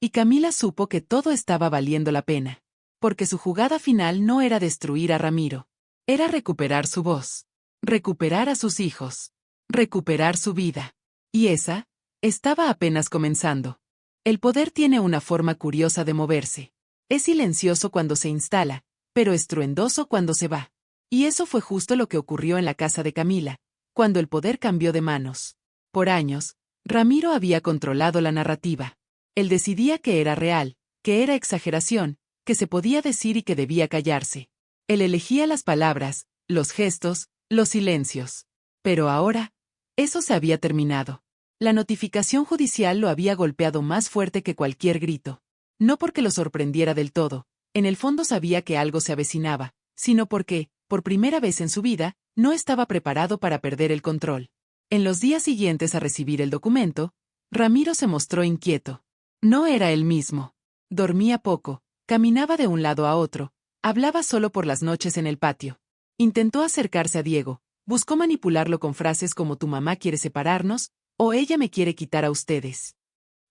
Y Camila supo que todo estaba valiendo la pena. Porque su jugada final no era destruir a Ramiro. Era recuperar su voz. Recuperar a sus hijos. Recuperar su vida. Y esa estaba apenas comenzando. El poder tiene una forma curiosa de moverse. Es silencioso cuando se instala, pero estruendoso cuando se va. Y eso fue justo lo que ocurrió en la casa de Camila, cuando el poder cambió de manos. Por años, Ramiro había controlado la narrativa. Él decidía que era real, que era exageración, que se podía decir y que debía callarse. Él elegía las palabras, los gestos, los silencios. Pero ahora, eso se había terminado. La notificación judicial lo había golpeado más fuerte que cualquier grito. No porque lo sorprendiera del todo, en el fondo sabía que algo se avecinaba, sino porque, por primera vez en su vida, no estaba preparado para perder el control. En los días siguientes a recibir el documento, Ramiro se mostró inquieto. No era él mismo. Dormía poco, caminaba de un lado a otro, hablaba solo por las noches en el patio. Intentó acercarse a Diego, buscó manipularlo con frases como «tu mamá quiere separarnos» o «ella me quiere quitar a ustedes».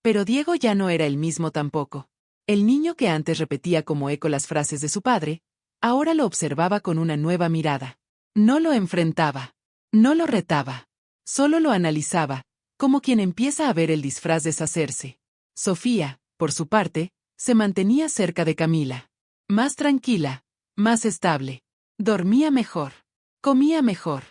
Pero Diego ya no era el mismo tampoco. El niño que antes repetía como eco las frases de su padre, ahora lo observaba con una nueva mirada. No lo enfrentaba. No lo retaba. Solo lo analizaba, como quien empieza a ver el disfraz deshacerse. Sofía, por su parte, se mantenía cerca de Camila. Más tranquila, más estable. Dormía mejor. Comía mejor.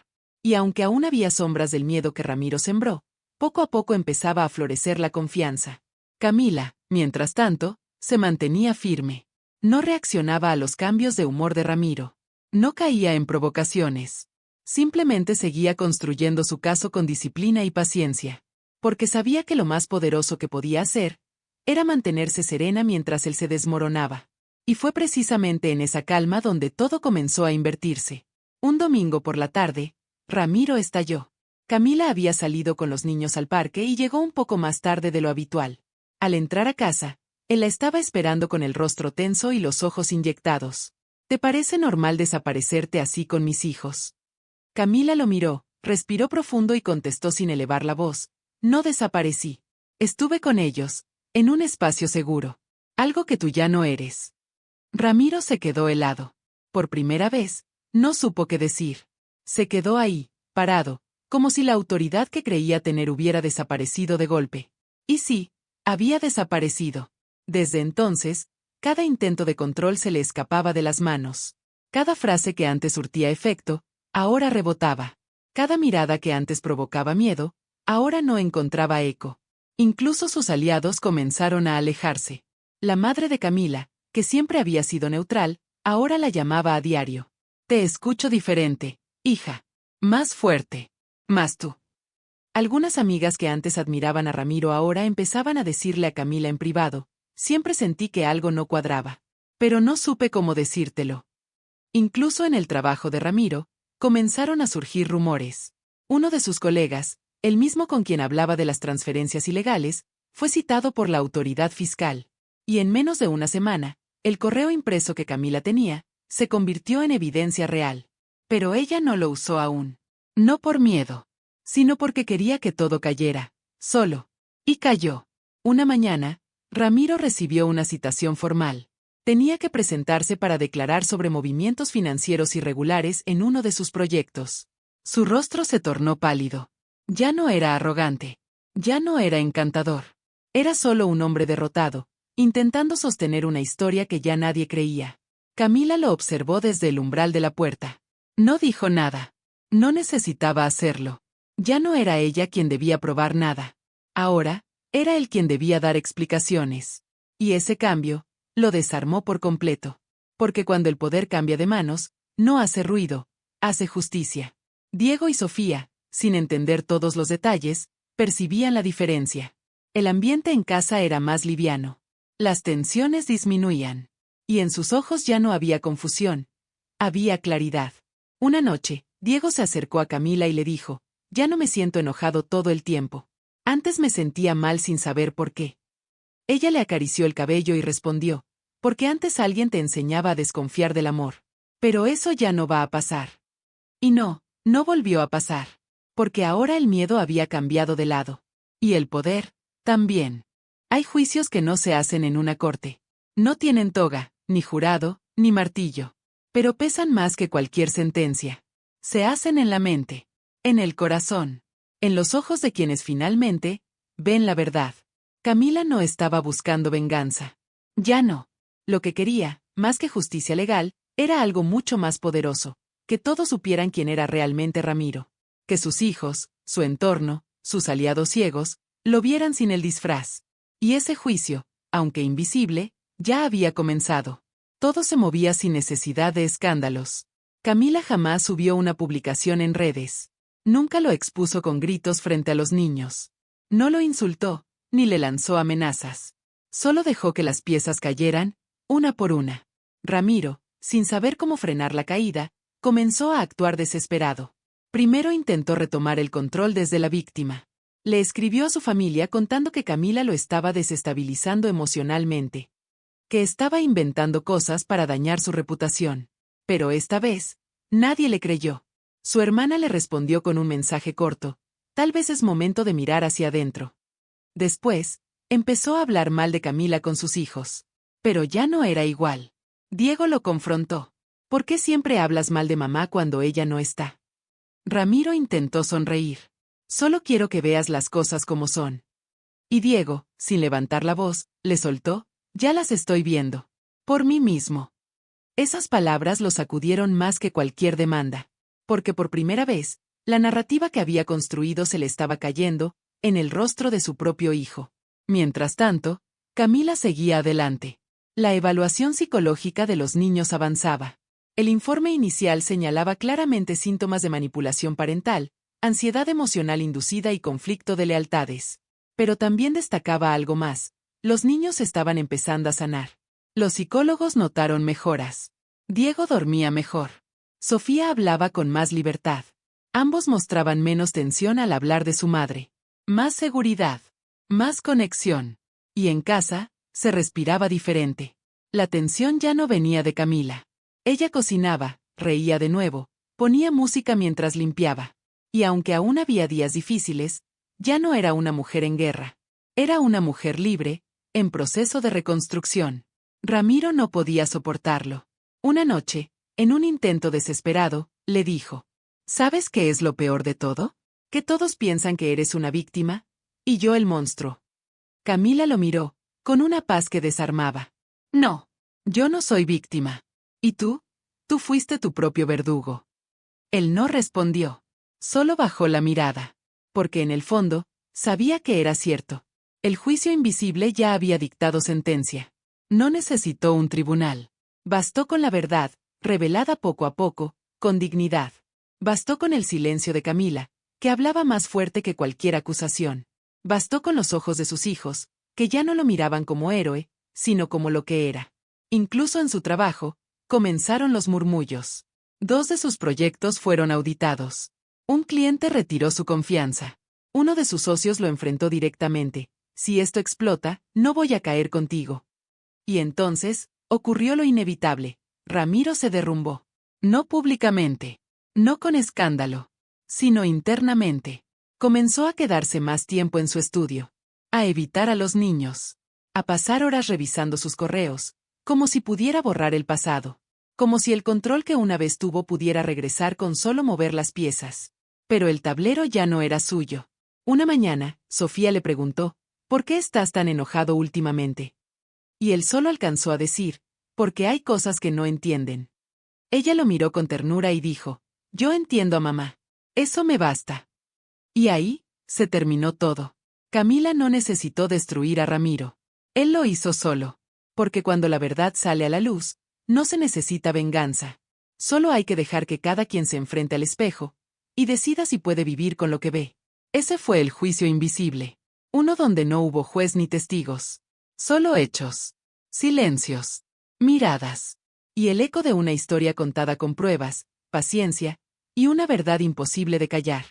Y aunque aún había sombras del miedo que Ramiro sembró, poco a poco empezaba a florecer la confianza. Camila, mientras tanto, se mantenía firme. No reaccionaba a los cambios de humor de Ramiro. No caía en provocaciones. Simplemente seguía construyendo su caso con disciplina y paciencia. Porque sabía que lo más poderoso que podía hacer era mantenerse serena mientras él se desmoronaba. Y fue precisamente en esa calma donde todo comenzó a invertirse. Un domingo por la tarde, Ramiro estalló. Camila había salido con los niños al parque y llegó un poco más tarde de lo habitual. Al entrar a casa, él la estaba esperando con el rostro tenso y los ojos inyectados. ¿Te parece normal desaparecerte así con mis hijos? Camila lo miró, respiró profundo y contestó sin elevar la voz. No desaparecí. Estuve con ellos, en un espacio seguro. Algo que tú ya no eres. Ramiro se quedó helado. Por primera vez, no supo qué decir. Se quedó ahí, parado, como si la autoridad que creía tener hubiera desaparecido de golpe. Y sí, había desaparecido. Desde entonces, cada intento de control se le escapaba de las manos. Cada frase que antes surtía efecto, ahora rebotaba. Cada mirada que antes provocaba miedo, ahora no encontraba eco. Incluso sus aliados comenzaron a alejarse. La madre de Camila, que siempre había sido neutral, ahora la llamaba a diario. Te escucho diferente, hija. Más fuerte. Más tú. Algunas amigas que antes admiraban a Ramiro ahora empezaban a decirle a Camila en privado, siempre sentí que algo no cuadraba. Pero no supe cómo decírtelo. Incluso en el trabajo de Ramiro, comenzaron a surgir rumores. Uno de sus colegas, el mismo con quien hablaba de las transferencias ilegales, fue citado por la autoridad fiscal. Y en menos de una semana, el correo impreso que Camila tenía, se convirtió en evidencia real. Pero ella no lo usó aún. No por miedo, sino porque quería que todo cayera, solo. Y cayó. Una mañana, Ramiro recibió una citación formal. Tenía que presentarse para declarar sobre movimientos financieros irregulares en uno de sus proyectos. Su rostro se tornó pálido. Ya no era arrogante. Ya no era encantador. Era solo un hombre derrotado, intentando sostener una historia que ya nadie creía. Camila lo observó desde el umbral de la puerta. No dijo nada. No necesitaba hacerlo. Ya no era ella quien debía probar nada. Ahora, era él quien debía dar explicaciones. Y ese cambio, lo desarmó por completo. Porque cuando el poder cambia de manos, no hace ruido, hace justicia. Diego y Sofía, sin entender todos los detalles, percibían la diferencia. El ambiente en casa era más liviano. Las tensiones disminuían. Y en sus ojos ya no había confusión. Había claridad. Una noche, Diego se acercó a Camila y le dijo, «Ya no me siento enojado todo el tiempo. Antes me sentía mal sin saber por qué». Ella le acarició el cabello y respondió, «Porque antes alguien te enseñaba a desconfiar del amor. Pero eso ya no va a pasar». Y no volvió a pasar. Porque ahora el miedo había cambiado de lado. Y el poder, también. Hay juicios que no se hacen en una corte. No tienen toga, ni jurado, ni martillo. Pero pesan más que cualquier sentencia. Se hacen en la mente, en el corazón, en los ojos de quienes finalmente ven la verdad. Camila no estaba buscando venganza. Ya no. Lo que quería, más que justicia legal, era algo mucho más poderoso, que todos supieran quién era realmente Ramiro. Que sus hijos, su entorno, sus aliados ciegos, lo vieran sin el disfraz. Y ese juicio, aunque invisible, ya había comenzado. Todo se movía sin necesidad de escándalos. Camila jamás subió una publicación en redes. Nunca lo expuso con gritos frente a los niños. No lo insultó, ni le lanzó amenazas. Solo dejó que las piezas cayeran, una por una. Ramiro, sin saber cómo frenar la caída, comenzó a actuar desesperado. Primero intentó retomar el control desde la víctima. Le escribió a su familia contando que Camila lo estaba desestabilizando emocionalmente. Que estaba inventando cosas para dañar su reputación. Pero esta vez, nadie le creyó. Su hermana le respondió con un mensaje corto, «Tal vez es momento de mirar hacia adentro». Después, empezó a hablar mal de Camila con sus hijos. Pero ya no era igual. Diego lo confrontó. «¿Por qué siempre hablas mal de mamá cuando ella no está?» Ramiro intentó sonreír. «Solo quiero que veas las cosas como son». Y Diego, sin levantar la voz, le soltó, «Ya las estoy viendo. Por mí mismo». Esas palabras lo sacudieron más que cualquier demanda. Porque por primera vez, la narrativa que había construido se le estaba cayendo, en el rostro de su propio hijo. Mientras tanto, Camila seguía adelante. La evaluación psicológica de los niños avanzaba. El informe inicial señalaba claramente síntomas de manipulación parental, ansiedad emocional inducida y conflicto de lealtades. Pero también destacaba algo más. Los niños estaban empezando a sanar. Los psicólogos notaron mejoras. Diego dormía mejor. Sofía hablaba con más libertad. Ambos mostraban menos tensión al hablar de su madre. Más seguridad. Más conexión. Y en casa, se respiraba diferente. La tensión ya no venía de Camila. Ella cocinaba, reía de nuevo, ponía música mientras limpiaba. Y aunque aún había días difíciles, ya no era una mujer en guerra. Era una mujer libre, en proceso de reconstrucción. Ramiro no podía soportarlo. Una noche, en un intento desesperado, le dijo, «¿Sabes qué es lo peor de todo? Que todos piensan que eres una víctima, y yo el monstruo». Camila lo miró, con una paz que desarmaba. «No, yo no soy víctima. ¿Y tú? Tú fuiste tu propio verdugo». Él no respondió. Solo bajó la mirada. Porque en el fondo, sabía que era cierto. El juicio invisible ya había dictado sentencia. No necesitó un tribunal. Bastó con la verdad, revelada poco a poco, con dignidad. Bastó con el silencio de Camila, que hablaba más fuerte que cualquier acusación. Bastó con los ojos de sus hijos, que ya no lo miraban como héroe, sino como lo que era. Incluso en su trabajo, comenzaron los murmullos. 2 de sus proyectos fueron auditados. Un cliente retiró su confianza. Uno de sus socios lo enfrentó directamente. «Si esto explota, no voy a caer contigo». Y entonces, ocurrió lo inevitable. Ramiro se derrumbó. No públicamente. No con escándalo. Sino internamente. Comenzó a quedarse más tiempo en su estudio. A evitar a los niños. A pasar horas revisando sus correos. Como si pudiera borrar el pasado. Como si el control que una vez tuvo pudiera regresar con solo mover las piezas. Pero el tablero ya no era suyo. Una mañana, Sofía le preguntó, ¿Por qué estás tan enojado últimamente? Y él solo alcanzó a decir, porque hay cosas que no entienden. Ella lo miró con ternura y dijo, yo entiendo a mamá. Eso me basta. Y ahí, se terminó todo. Camila no necesitó destruir a Ramiro. Él lo hizo solo. Porque cuando la verdad sale a la luz, no se necesita venganza. Solo hay que dejar que cada quien se enfrente al espejo, y decida si puede vivir con lo que ve. Ese fue el juicio invisible. Uno donde no hubo juez ni testigos. Solo hechos. Silencios. Miradas. Y el eco de una historia contada con pruebas, paciencia, y una verdad imposible de callar.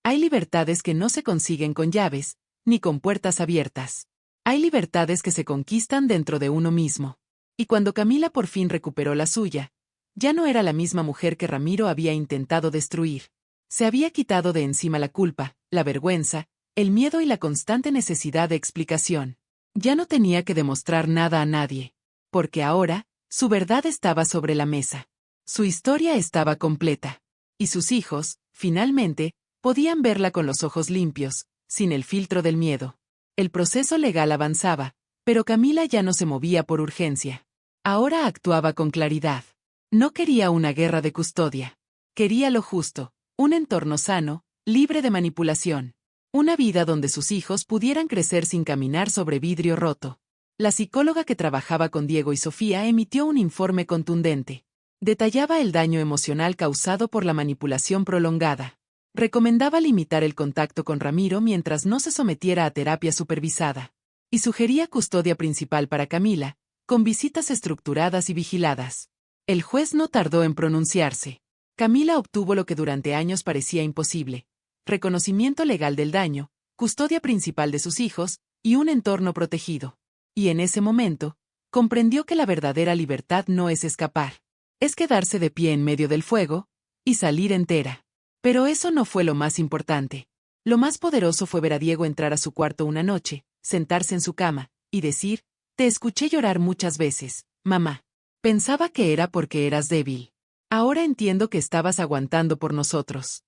Hay libertades que no se consiguen con llaves, ni con puertas abiertas. Hay libertades que se conquistan dentro de uno mismo. Y cuando Camila por fin recuperó la suya, ya no era la misma mujer que Ramiro había intentado destruir. Se había quitado de encima la culpa, la vergüenza, el miedo y la constante necesidad de explicación. Ya no tenía que demostrar nada a nadie. Porque ahora, su verdad estaba sobre la mesa. Su historia estaba completa. Y sus hijos, finalmente, podían verla con los ojos limpios, sin el filtro del miedo. El proceso legal avanzaba, pero Camila ya no se movía por urgencia. Ahora actuaba con claridad. No quería una guerra de custodia. Quería lo justo, un entorno sano, libre de manipulación. Una vida donde sus hijos pudieran crecer sin caminar sobre vidrio roto. La psicóloga que trabajaba con Diego y Sofía emitió un informe contundente. Detallaba el daño emocional causado por la manipulación prolongada. Recomendaba limitar el contacto con Ramiro mientras no se sometiera a terapia supervisada. Y sugería custodia principal para Camila, con visitas estructuradas y vigiladas. El juez no tardó en pronunciarse. Camila obtuvo lo que durante años parecía imposible: reconocimiento legal del daño, custodia principal de sus hijos, y un entorno protegido. Y en ese momento, comprendió que la verdadera libertad no es escapar. Es quedarse de pie en medio del fuego, y salir entera. Pero eso no fue lo más importante. Lo más poderoso fue ver a Diego entrar a su cuarto una noche, sentarse en su cama, y decir, te escuché llorar muchas veces, mamá. Pensaba que era porque eras débil. Ahora entiendo que estabas aguantando por nosotros.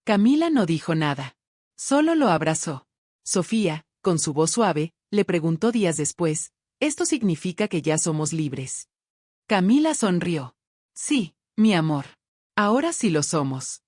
Camila no dijo nada. Solo lo abrazó. Sofía, con su voz suave, le preguntó días después, ¿esto significa que ya somos libres? Camila sonrió. Sí, mi amor. Ahora sí lo somos.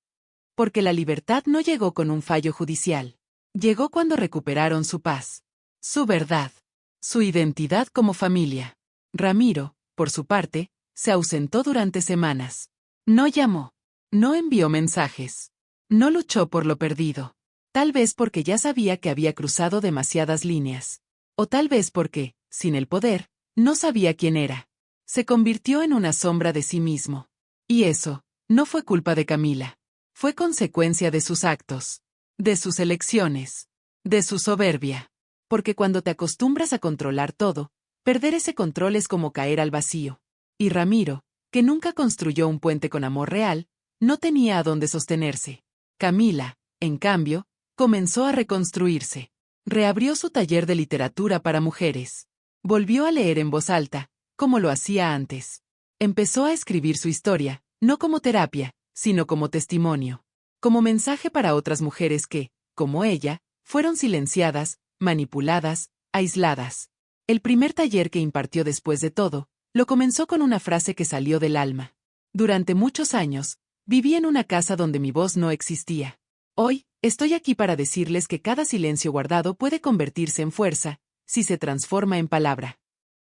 Porque la libertad no llegó con un fallo judicial. Llegó cuando recuperaron su paz, su verdad, su identidad como familia. Ramiro, por su parte, se ausentó durante semanas. No llamó. No envió mensajes. No luchó por lo perdido. Tal vez porque ya sabía que había cruzado demasiadas líneas. O tal vez porque, sin el poder, no sabía quién era. Se convirtió en una sombra de sí mismo. Y eso, no fue culpa de Camila. Fue consecuencia de sus actos, de sus elecciones, de su soberbia. Porque cuando te acostumbras a controlar todo, perder ese control es como caer al vacío. Y Ramiro, que nunca construyó un puente con amor real, no tenía a dónde sostenerse. Camila, en cambio, comenzó a reconstruirse. Reabrió su taller de literatura para mujeres. Volvió a leer en voz alta, como lo hacía antes. Empezó a escribir su historia, no como terapia, sino como testimonio. Como mensaje para otras mujeres que, como ella, fueron silenciadas, manipuladas, aisladas. El primer taller que impartió después de todo, lo comenzó con una frase que salió del alma. Durante muchos años, viví en una casa donde mi voz no existía. Hoy, estoy aquí para decirles que cada silencio guardado puede convertirse en fuerza, si se transforma en palabra.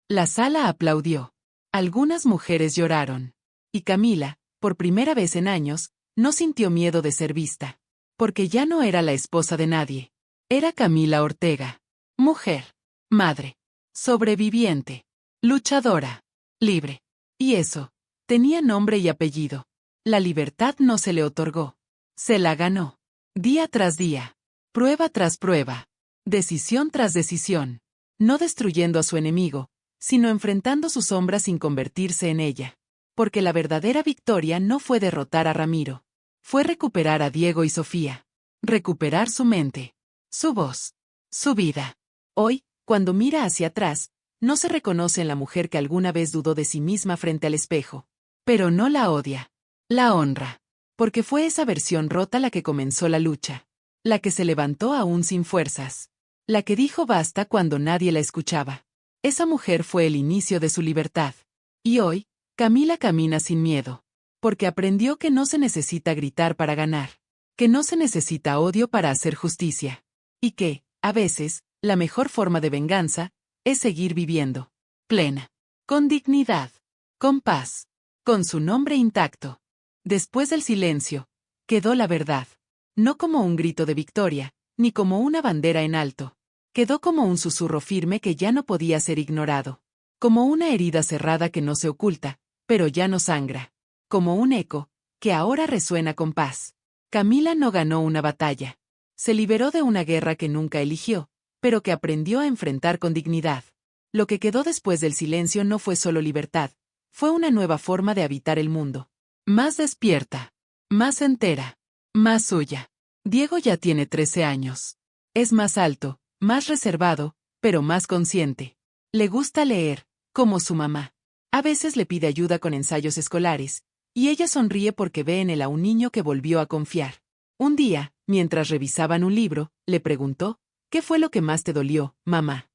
La sala aplaudió. Algunas mujeres lloraron. Y Camila, por primera vez en años, no sintió miedo de ser vista. Porque ya no era la esposa de nadie. Era Camila Ortega. Mujer. Madre. Sobreviviente. Luchadora. Libre. Y eso, tenía nombre y apellido. La libertad no se le otorgó. Se la ganó. Día tras día. Prueba tras prueba. Decisión tras decisión. No destruyendo a su enemigo, sino enfrentando su sombra sin convertirse en ella. Porque la verdadera victoria no fue derrotar a Ramiro. Fue recuperar a Diego y Sofía. Recuperar su mente. Su voz. Su vida. Hoy, cuando mira hacia atrás, no se reconoce en la mujer que alguna vez dudó de sí misma frente al espejo. Pero no la odia. La honra. Porque fue esa versión rota la que comenzó la lucha. La que se levantó aún sin fuerzas. La que dijo basta cuando nadie la escuchaba. Esa mujer fue el inicio de su libertad. Y hoy, Camila camina sin miedo. Porque aprendió que no se necesita gritar para ganar. Que no se necesita odio para hacer justicia. Y que, a veces, la mejor forma de venganza es seguir viviendo. Plena. Con dignidad. Con paz. Con su nombre intacto. Después del silencio, quedó la verdad. No como un grito de victoria, ni como una bandera en alto. Quedó como un susurro firme que ya no podía ser ignorado. Como una herida cerrada que no se oculta, pero ya no sangra. Como un eco, que ahora resuena con paz. Camila no ganó una batalla. Se liberó de una guerra que nunca eligió, pero que aprendió a enfrentar con dignidad. Lo que quedó después del silencio no fue solo libertad, fue una nueva forma de habitar el mundo. Más despierta. Más entera. Más suya. Diego ya tiene 13 años. Es más alto, más reservado, pero más consciente. Le gusta leer, como su mamá. A veces le pide ayuda con ensayos escolares, y ella sonríe porque ve en él a un niño que volvió a confiar. Un día, mientras revisaban un libro, le preguntó, ¿qué fue lo que más te dolió, mamá?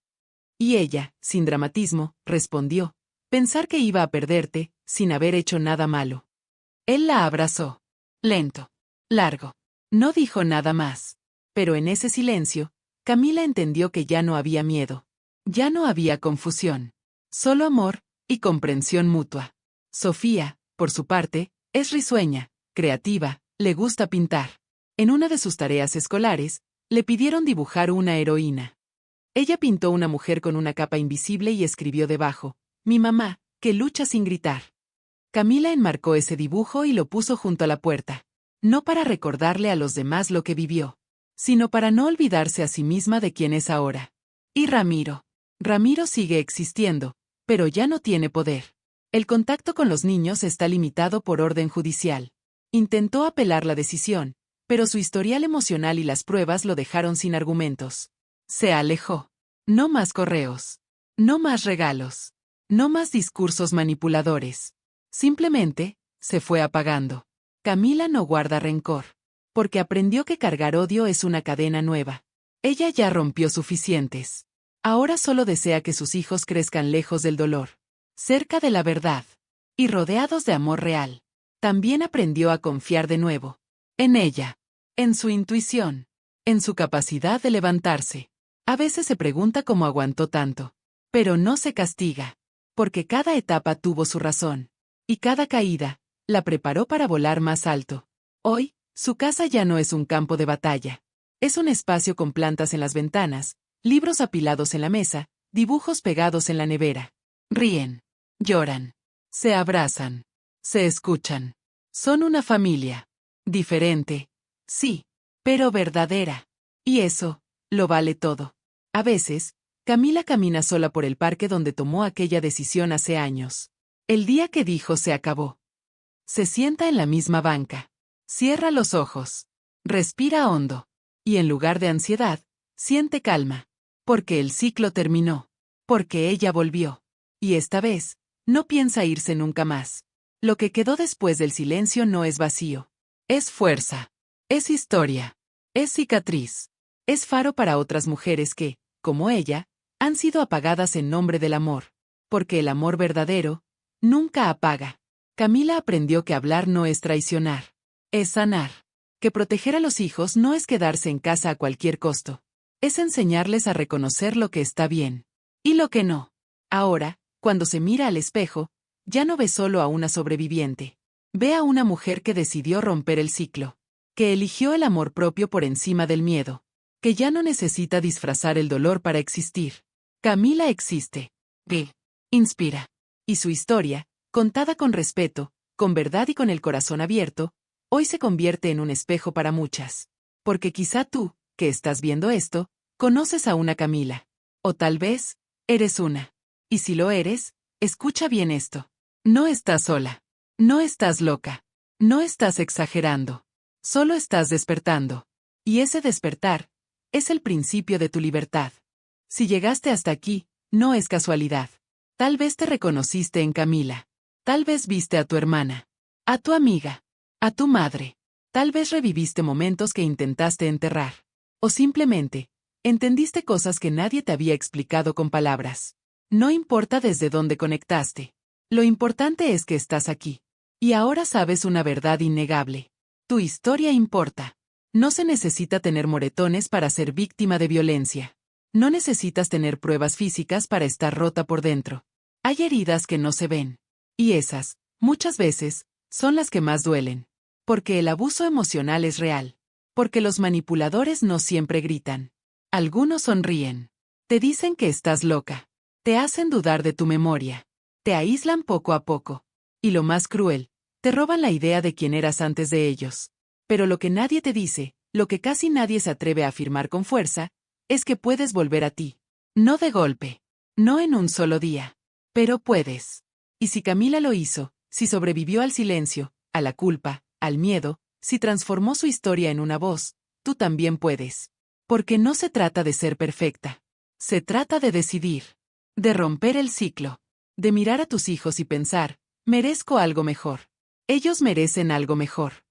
Y ella, sin dramatismo, respondió, pensar que iba a perderte, sin haber hecho nada malo. Él la abrazó. Lento. Largo. No dijo nada más. Pero en ese silencio, Camila entendió que ya no había miedo. Ya no había confusión. Solo amor y comprensión mutua. Sofía, por su parte, es risueña, creativa, le gusta pintar. En una de sus tareas escolares, le pidieron dibujar una heroína. Ella pintó una mujer con una capa invisible y escribió debajo, mi mamá, que lucha sin gritar. Camila enmarcó ese dibujo y lo puso junto a la puerta. No para recordarle a los demás lo que vivió, sino para no olvidarse a sí misma de quién es ahora. Y Ramiro. Ramiro sigue existiendo, pero ya no tiene poder. El contacto con los niños está limitado por orden judicial. Intentó apelar la decisión, pero su historial emocional y las pruebas lo dejaron sin argumentos. Se alejó. No más correos. No más regalos. No más discursos manipuladores. Simplemente, se fue apagando. Camila no guarda rencor. Porque aprendió que cargar odio es una cadena nueva. Ella ya rompió suficientes. Ahora solo desea que sus hijos crezcan lejos del dolor. Cerca de la verdad. Y rodeados de amor real. También aprendió a confiar de nuevo. En ella. En su intuición. En su capacidad de levantarse. A veces se pregunta cómo aguantó tanto. Pero no se castiga. Porque cada etapa tuvo su razón. Y cada caída, la preparó para volar más alto. Hoy, su casa ya no es un campo de batalla. Es un espacio con plantas en las ventanas, libros apilados en la mesa, dibujos pegados en la nevera. Ríen. Lloran. Se abrazan. Se escuchan. Son una familia. Diferente. Sí. Pero verdadera. Y eso, lo vale todo. A veces, Camila camina sola por el parque donde tomó aquella decisión hace años. El día que dijo se acabó. Se sienta en la misma banca. Cierra los ojos. Respira hondo. Y en lugar de ansiedad, siente calma. Porque el ciclo terminó. Porque ella volvió. Y esta vez, no piensa irse nunca más. Lo que quedó después del silencio no es vacío. Es fuerza. Es historia. Es cicatriz. Es faro para otras mujeres que, como ella, han sido apagadas en nombre del amor. Porque el amor verdadero nunca apaga. Camila aprendió que hablar no es traicionar. Es sanar. Que proteger a los hijos no es quedarse en casa a cualquier costo. Es enseñarles a reconocer lo que está bien. Y lo que no. Ahora, cuando se mira al espejo, ya no ve solo a una sobreviviente. Ve a una mujer que decidió romper el ciclo. Que eligió el amor propio por encima del miedo. Que ya no necesita disfrazar el dolor para existir. Camila existe. Ve. Inspira. Y su historia, contada con respeto, con verdad y con el corazón abierto, hoy se convierte en un espejo para muchas. Porque quizá tú, que estás viendo esto, conoces a una Camila. O tal vez, eres una. Y si lo eres, escucha bien esto. No estás sola. No estás loca. No estás exagerando. Solo estás despertando. Y ese despertar es el principio de tu libertad. Si llegaste hasta aquí, no es casualidad. Tal vez te reconociste en Camila. Tal vez viste a tu hermana. A tu amiga. A tu madre. Tal vez reviviste momentos que intentaste enterrar. O simplemente, Entendiste cosas que nadie te había explicado con palabras. No importa desde dónde conectaste. Lo importante es que estás aquí. Y ahora sabes una verdad innegable. Tu historia importa. No se necesita tener moretones para ser víctima de violencia. No necesitas tener pruebas físicas para estar rota por dentro. Hay heridas que no se ven. Y esas, muchas veces, son las que más duelen. Porque el abuso emocional es real. Porque los manipuladores no siempre gritan. Algunos sonríen. Te dicen que estás loca. Te hacen dudar de tu memoria. Te aíslan poco a poco. Y lo más cruel, te roban la idea de quién eras antes de ellos. Pero lo que nadie te dice, lo que casi nadie se atreve a afirmar con fuerza, es que puedes volver a ti. No de golpe. No en un solo día. Pero puedes. Y si Camila lo hizo, si sobrevivió al silencio, a la culpa, al miedo, si transformó su historia en una voz, tú también puedes. Porque no se trata de ser perfecta. Se trata de decidir. De romper el ciclo. De mirar a tus hijos y pensar, merezco algo mejor. Ellos merecen algo mejor.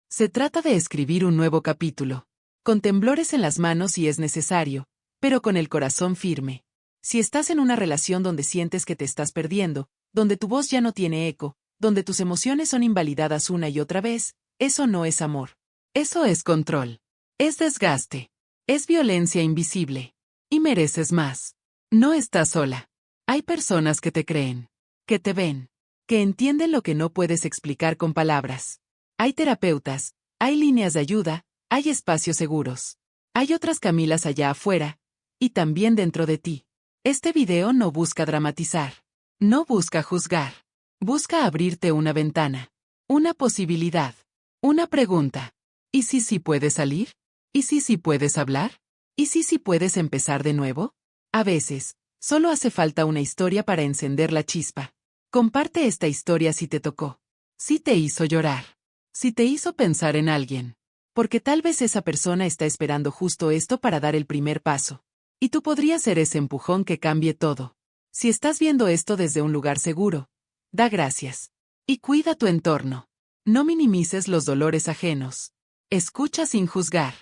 Se trata de escribir un nuevo capítulo. Con temblores en las manos si es necesario, pero con el corazón firme. Si estás en una relación donde sientes que te estás perdiendo, donde tu voz ya no tiene eco, donde tus emociones son invalidadas una y otra vez, eso no es amor. Eso es control. Es desgaste. Es violencia invisible. Y mereces más. No estás sola. Hay personas que te creen, que te ven, que entienden lo que no puedes explicar con palabras. Hay terapeutas, hay líneas de ayuda, hay espacios seguros. Hay otras Camilas allá afuera, y también dentro de ti. Este video no busca dramatizar. No busca juzgar. Busca abrirte una ventana. Una posibilidad. Una pregunta. ¿Y si sí puedes salir? ¿Y si sí puedes hablar? ¿Y si sí puedes empezar de nuevo? A veces, solo hace falta una historia para encender la chispa. Comparte esta historia si te tocó. Si te hizo llorar. Si te hizo pensar en alguien. Porque tal vez esa persona está esperando justo esto para dar el primer paso. Y tú podrías ser ese empujón que cambie todo. Si estás viendo esto desde un lugar seguro, da gracias. Y cuida tu entorno. No minimices los dolores ajenos. Escucha sin juzgar.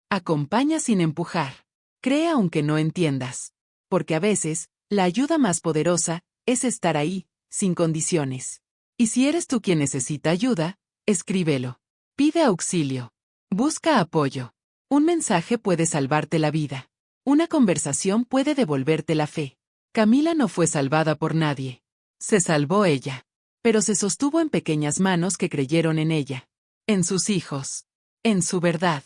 Acompaña sin empujar. Cree aunque no entiendas. Porque a veces, la ayuda más poderosa es estar ahí, sin condiciones. Y si eres tú quien necesita ayuda, escríbelo. Pide auxilio. Busca apoyo. Un mensaje puede salvarte la vida. Una conversación puede devolverte la fe. Camila no fue salvada por nadie. Se salvó ella. Pero se sostuvo en pequeñas manos que creyeron en ella. En sus hijos. En su verdad.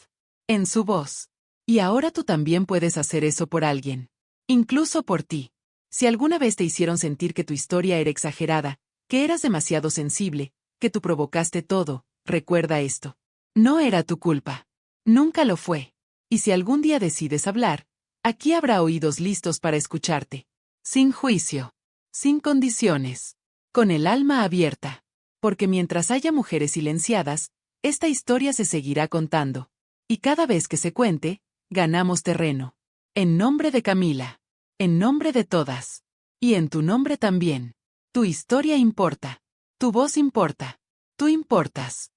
En su voz. Y ahora tú también puedes hacer eso por alguien. Incluso por ti. Si alguna vez te hicieron sentir que tu historia era exagerada, que eras demasiado sensible, que tú provocaste todo, recuerda esto. No era tu culpa. Nunca lo fue. Y si algún día decides hablar, aquí habrá oídos listos para escucharte. Sin juicio. Sin condiciones. Con el alma abierta. Porque mientras haya mujeres silenciadas, esta historia se seguirá contando. Y cada vez que se cuente, ganamos terreno. En nombre de Camila. En nombre de todas. Y en tu nombre también. Tu historia importa. Tu voz importa. Tú importas.